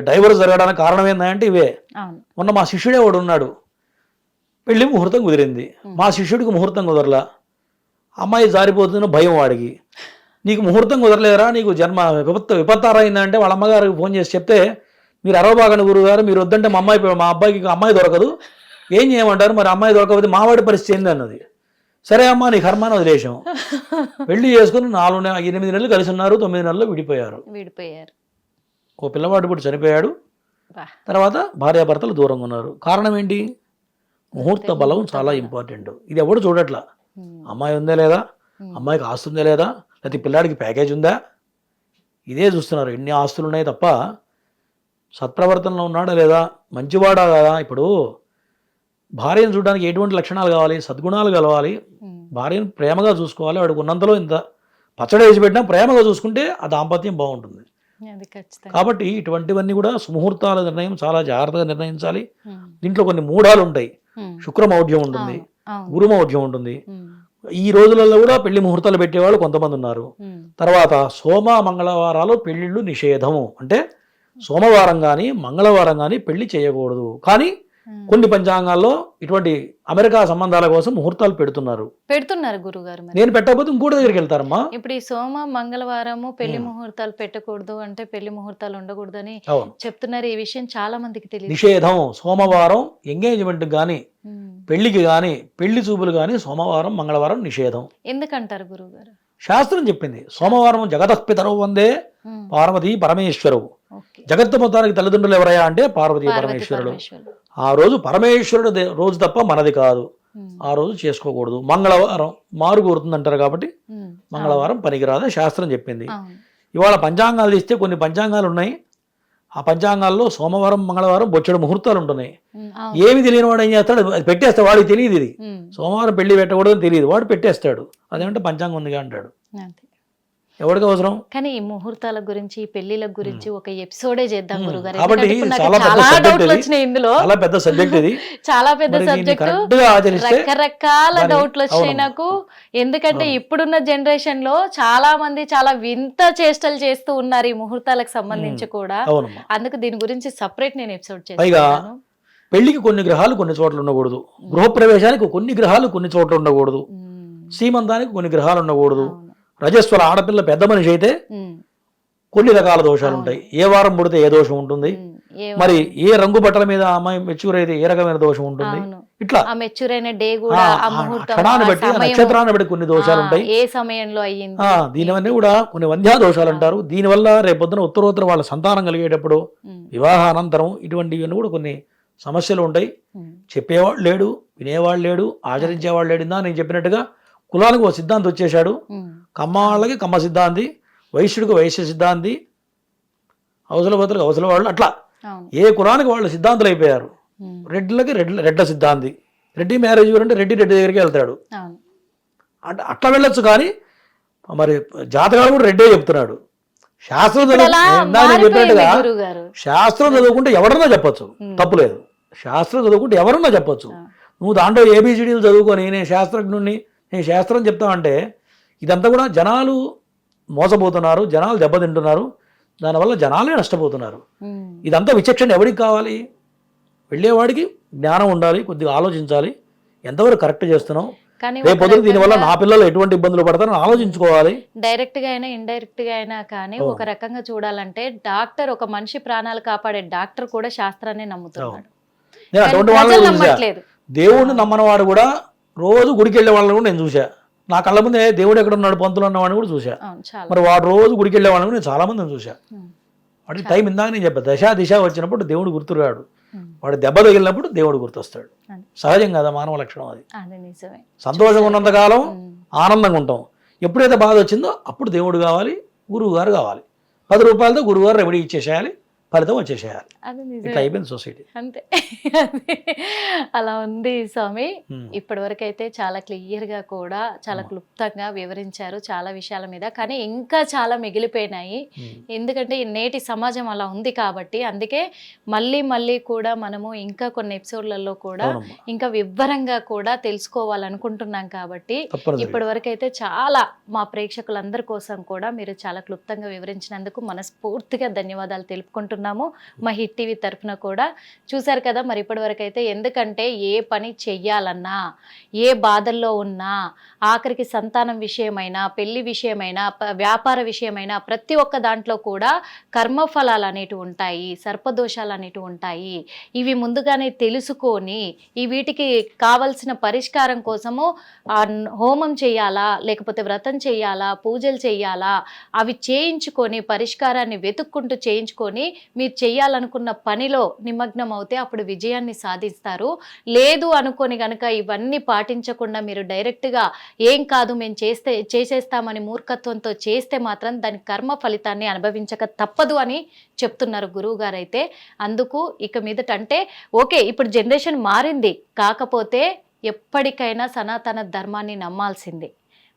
డైవర్స్ జరగడానికి కారణం ఏంటంటే ఇవే. మొన్న మా శిష్యుడే వాడు ఉన్నాడు, పెళ్లి ముహూర్తం కుదిరింది, మా శిష్యుడికి ముహూర్తం కుదరలా. అమ్మాయి జారిపోతుందని భయం వాడికి. నీకు ముహూర్తం కుదరలేరా, నీకు జన్మ విపత్తారైందంటే వాళ్ళ అమ్మగారికి ఫోన్ చేసి చెప్తే, మీరు అరవబాగని గురుగారు, మీరు వద్దంటే మా అబ్బాయికి అమ్మాయి దొరకదు, ఏం చేయమంటారు, మరి అమ్మాయి దొరకకపోతే మావాడి పరిస్థితి ఏంది అన్నది. సరే అమ్మా నీ కర్మాన్ని వదిలేసాం. పెళ్లి చేసుకుని 8 నెలలు కలిసి ఉన్నారు, 9 నెలలు విడిపోయారు. ఓ పిల్లవాడు ఇప్పుడు చనిపోయాడు. తర్వాత భార్యాభర్తలు దూరంగా ఉన్నారు. కారణం ఏంటి? ముహూర్త బలం చాలా ఇంపార్టెంట్. ఇది ఎవడు చూడట్లా. అమ్మాయి ఉందా లేదా, అమ్మాయికి ఆస్తి ఉందా లేదా, లేకపోతే పిల్లాడికి ప్యాకేజ్ ఉందా, ఇదే చూస్తున్నారు. ఎన్ని ఆస్తులు ఉన్నాయి తప్ప సత్ప్రవర్తనలో ఉన్నాడా లేదా, మంచివాడా కదా. ఇప్పుడు భార్యను చూడడానికి ఎటువంటి లక్షణాలు కావాలి, సద్గుణాలు కలవాలి. భార్యను ప్రేమగా చూసుకోవాలి. వాడికి ఉన్నంతలో ఇంత పచ్చడి వేసి పెట్టినా ప్రేమగా చూసుకుంటే ఆ దాంపత్యం బాగుంటుంది. కాబట్టి ఇటువంటివన్నీ కూడా సుముహూర్తాల నిర్ణయం చాలా జాగ్రత్తగా నిర్ణయించాలి. దీంట్లో కొన్ని మూఢాలు ఉంటాయి. శుక్రమౌఢ్యం ఉంటుంది, గురుమౌఢ్యం ఉంటుంది. ఈ రోజులలో కూడా పెళ్లి ముహూర్తాలు పెట్టేవాళ్ళు కొంతమంది ఉన్నారు. తర్వాత సోమ మంగళవారాలు పెళ్లిళ్ళు నిషేధము, అంటే సోమవారం కానీ మంగళవారం కానీ పెళ్లి చేయకూడదు. కానీ కొన్ని పంచాంగాల్లో ఇటువంటి అమెరికా సంబంధాల కోసం ముహూర్తాలు పెడుతున్నారు గురుగారు. నేను పెట్టకపోతే ఇంకోటి దగ్గరికి వెళ్తారమ్మా. ఇప్పుడు ఈ సోమ మంగళవారము పెళ్లి ముహూర్తాలు పెట్టకూడదు అంటే పెళ్లి ముహూర్తాలు ఉండకూడదని చెప్తున్నారు. ఈ విషయం చాలా మందికి తెలియదు. నిషేధం. సోమవారం ఎంగేజ్మెంట్ గాని పెళ్లికి గాని పెళ్లి చూపులు గాని సోమవారం మంగళవారం నిషేధం. ఎందుకంటారు గురుగారు? శాస్త్రం చెప్పింది. సోమవారం జగతఃపితరౌ వందే పార్వతీ పరమేశ్వరువు. జగత్తు మొత్తానికి తల్లిదండ్రులు ఎవరయ్యా అంటే పార్వతీ పరమేశ్వరుడు. ఆ రోజు పరమేశ్వరుడు రోజు తప్ప మనది కాదు. ఆ రోజు చేసుకోకూడదు. మంగళవారం మారు కోరుతుంది అంటారు కాబట్టి మంగళవారం పనికిరాదని శాస్త్రం చెప్పింది. ఇవాళ పంచాంగాలు తీస్తే కొన్ని పంచాంగాలు ఉన్నాయి. ఆ పంచాంగాల్లో సోమవారం మంగళవారం బొచ్చడు ముహూర్తాలు ఉంటున్నాయి. ఏమి తెలియని వాడు ఏం చేస్తాడు, అది పెట్టేస్తాడు. వాడికి తెలియదు ఇది సోమవారం పెళ్లి పెట్టకూడదని తెలియదు, వాడు పెట్టేస్తాడు. అదేంటే పంచాంగం ఉందిగా అంటాడు. ఎవరికి అవసరం? కానీ ఈ ముహూర్తాల గురించి, పెళ్లిల గురించి ఒక ఎపిసోడే చేద్దాం గురుగారు. కాబట్టి చాలా పెద్ద సబ్జెక్ట్ ఇది, చాలా పెద్ద సబ్జెక్ట్, రకరకాల డౌట్లు వచ్చినాయి నాకు. ఎందుకంటే ఇప్పుడున్న జనరేషన్ లో చాలా మంది చాలా వింత చేష్టలు చేస్తూ ఉన్నారు ఈ ముహూర్తాలకు సంబంధించి కూడా. అందుకు దీని గురించి సపరేట్ నేను ఎపిసోడ్ చేస్తాను. పెళ్లికి కొన్ని గ్రహాలు కొన్ని చోట్ల ఉండకూడదు, గృహప్రవేశానికి కొన్ని గ్రహాలు కొన్ని చోట్ల ఉండకూడదు, సీమంతానికి కొన్ని గ్రహాలు ఉండకూడదు. రజస్వల ఆడపిల్ల పెద్ద మనిషి అయితే కొన్ని రకాల దోషాలు ఉంటాయి. ఏ వారం పుడితే ఏ దోషం ఉంటుంది, మరి ఏ రంగు బట్టల మీద అమ్మాయి మెచ్యూర్ అయితే ఏ రకమైన దోషం ఉంటుంది. ఇట్లా క్షణాన్ని బట్టి నక్షత్రాన్ని బట్టి కొన్ని దోషాలు ఉంటాయి. ఏ సమయంలో అయ్యింది, దీనివన్నీ కూడా కొన్ని వంధ్యా దోషాలు అంటారు. దీనివల్ల రేపొద్దున ఉత్తరోత్తర వాళ్ళ సంతానం కలిగేటప్పుడు వివాహానంతరం ఇటువంటివన్నీ కూడా కొన్ని సమస్యలు ఉంటాయి. చెప్పేవాడు లేడు, వినేవాడు లేడు, ఆచరించేవాడు లేడు. నేను చెప్పినట్టుగా కులానికి ఒక సిద్ధాంతి వచ్చేసాడు. కమ్మ వాళ్ళకి కమ్మ సిద్ధాంతి, వైశ్యుడికి వైశ్య సిద్ధాంతి, అవసల బతులకు అవసల వాళ్ళు, అట్లా ఏ కులానికి వాళ్ళు సిద్ధాంతులు అయిపోయారు. రెడ్లకి రెడ్ల సిద్ధాంతి, రెడ్డి మ్యారేజ్ అంటే రెడ్డి దగ్గరికి వెళ్తాడు. అంటే అట్లా వెళ్ళొచ్చు. కానీ మరి జాతకాలు కూడా రెడ్డే చెప్తున్నాడు. శాస్త్రం చెప్పినట్టుగా శాస్త్రం చదువుకుంటే ఎవరన్నా చెప్పొచ్చు, తప్పులేదు. శాస్త్రం చదువుకుంటే ఎవరన్నా చెప్పొచ్చు. నువ్వు దాంట్లో ఏబిసిడీలు చదువుకొని నేను శాస్త్రజ్ఞుడిని, నేను శాస్త్రం చెప్తామంటే ఇదంతా కూడా జనాలు మోసపోతున్నారు, జనాలు దెబ్బతింటున్నారు, దానివల్ల జనాలే నష్టపోతున్నారు. ఇదంతా విచక్షణ ఎవరికి కావాలి? వెళ్ళేవాడికి జ్ఞానం ఉండాలి, కొద్దిగా ఆలోచించాలి, ఎంతవరకు కరెక్ట్ చేస్తున్నాం, రేపు దీనివల్ల నా పిల్లలు ఎటువంటి ఇబ్బందులు పడతారని ఆలోచించుకోవాలి. డైరెక్ట్ గా అయినా ఇండైరెక్ట్ గా అయినా కానీ ఒక రకంగా చూడాలంటే డాక్టర్, ఒక మనిషి ప్రాణాలు కాపాడే డాక్టర్ కూడా శాస్త్రాన్ని నమ్ముతున్నాడు. దేవుణ్ణి నమ్మని వాడు కూడా రోజు గుడికి వెళ్ళే వాళ్ళని కూడా నేను చూసా. నా కళ్ళ ముందే దేవుడు ఎక్కడ ఉన్నాడు పంతులు ఉన్నవాడిని కూడా చూసా. అవును, చాలా. మరి వాడు రోజు గుడికి వెళ్ళేవాడిని కూడా నేను చాలా మందిని చూసా. ఉమ్, వాడికి టైం ఇందాక నేను చెప్పా, దశ దిశ వచ్చినప్పుడు దేవుడు గుర్తురాడు, ఉమ్, వాడు దెబ్బ తగిలినప్పుడు దేవుడు గుర్తొస్తాడు. అది. సహజం కదా మానవ లక్షణం అది. అది నిజమే. సంతోషంగా ఉన్నంతకాలం ఉమ్, ఆనందంగా ఉంటాం. ఎప్పుడైతే బాధ వచ్చిందో అప్పుడు దేవుడు కావాలి, గురువు గారు కావాలి. 10 రూపాయలతో గురువు గారు రెమెడీ ఇచ్చేసేయాలి, ఫలితం వచ్చేసేయాలి. అది ఇట్లా నిజమే. అయిపోయింది సొసైటీ. అంతే. అది అలా ఉంది స్వామి. ఇప్పటి వరకు అయితే చాలా క్లియర్ గా కూడా చాలా క్లుప్తంగా వివరించారు చాలా విషయాల మీద, కానీ ఇంకా చాలా మిగిలిపోయినాయి. ఎందుకంటే ఈ నేటి సమాజం అలా ఉంది కాబట్టి, అందుకే మళ్ళీ మళ్ళీ కూడా మనము ఇంకా కొన్ని ఎపిసోడ్లలో కూడా అవునమ్మా. ఇంకా వివరంగా కూడా తెలుసుకోవాలనుకుంటున్నాం కాబట్టి తప్పనిసరి. ఇప్పటి వరకు అయితే చాలా మా ప్రేక్షకులందరి కోసం కూడా మీరు చాలా క్లుప్తంగా వివరించినందుకు మనస్ఫూర్తిగా ధన్యవాదాలు తెలుపుకుంటున్నాము మా హిట్ టీవీ తరఫున కూడా. చూసారు కదా మరి ఇప్పటి వరకు అయితే, ఎందుకంటే ఏ పని చెయ్యాలన్నా, ఏ బాధల్లో ఉన్నా, ఆఖరికి సంతానం విషయమైనా, పెళ్లి విషయమైనా, వ్యాపార విషయమైనా, ప్రతి ఒక్క దాంట్లో కూడా కర్మఫలాలు అనేటివి ఉంటాయి, సర్పదోషాలు అనేటివి ఉంటాయి. ఇవి ముందుగానే తెలుసుకొని ఈ వీటికి కావలసిన పరిష్కారం కోసము హోమం చేయాలా, లేకపోతే వ్రతం చేయాలా, పూజలు చేయాలా, అవి చేయించుకొని పరిష్కారాన్ని వెతుక్కుంటూ చేయించుకొని మీరు చేయాలనుకున్న పనిలో నిమగ్నం అవుతే అప్పుడు విజయాన్ని సాధిస్తారు. లేదు అనుకొని గనక ఇవన్నీ పాటించకుండా మీరు డైరెక్ట్గా ఏం కాదు మేము చేసేస్తామని మూర్ఖత్వంతో చేస్తే మాత్రం దాని కర్మ ఫలితాన్ని అనుభవించక తప్పదు అని చెప్తున్నారు గురువు గారు అయితే. అందుకు ఇక మీదట అంటే ఓకే, ఇప్పుడు జనరేషన్ మారింది, కాకపోతే ఎప్పటికైనా సనాతన ధర్మాన్ని నమ్మాల్సిందే,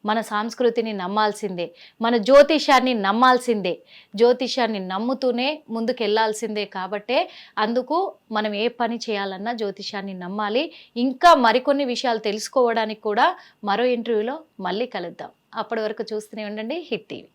మన సంస్కృతిని నమ్మాల్సిందే, మన జ్యోతిష్యాన్ని నమ్మాల్సిందే, జ్యోతిష్యాన్ని నమ్ముతూనే ముందుకెళ్లాల్సిందే. కాబట్టే అందుకు మనం ఏ పని చేయాలన్నా జ్యోతిష్యాన్ని నమ్మాలి. ఇంకా మరికొన్ని విషయాలు తెలుసుకోవడానికి కూడా మరో ఇంటర్వ్యూలో మళ్ళీ కలుద్దాం. అప్పటి వరకు చూస్తూనే ఉండండి హిట్ టీవీ.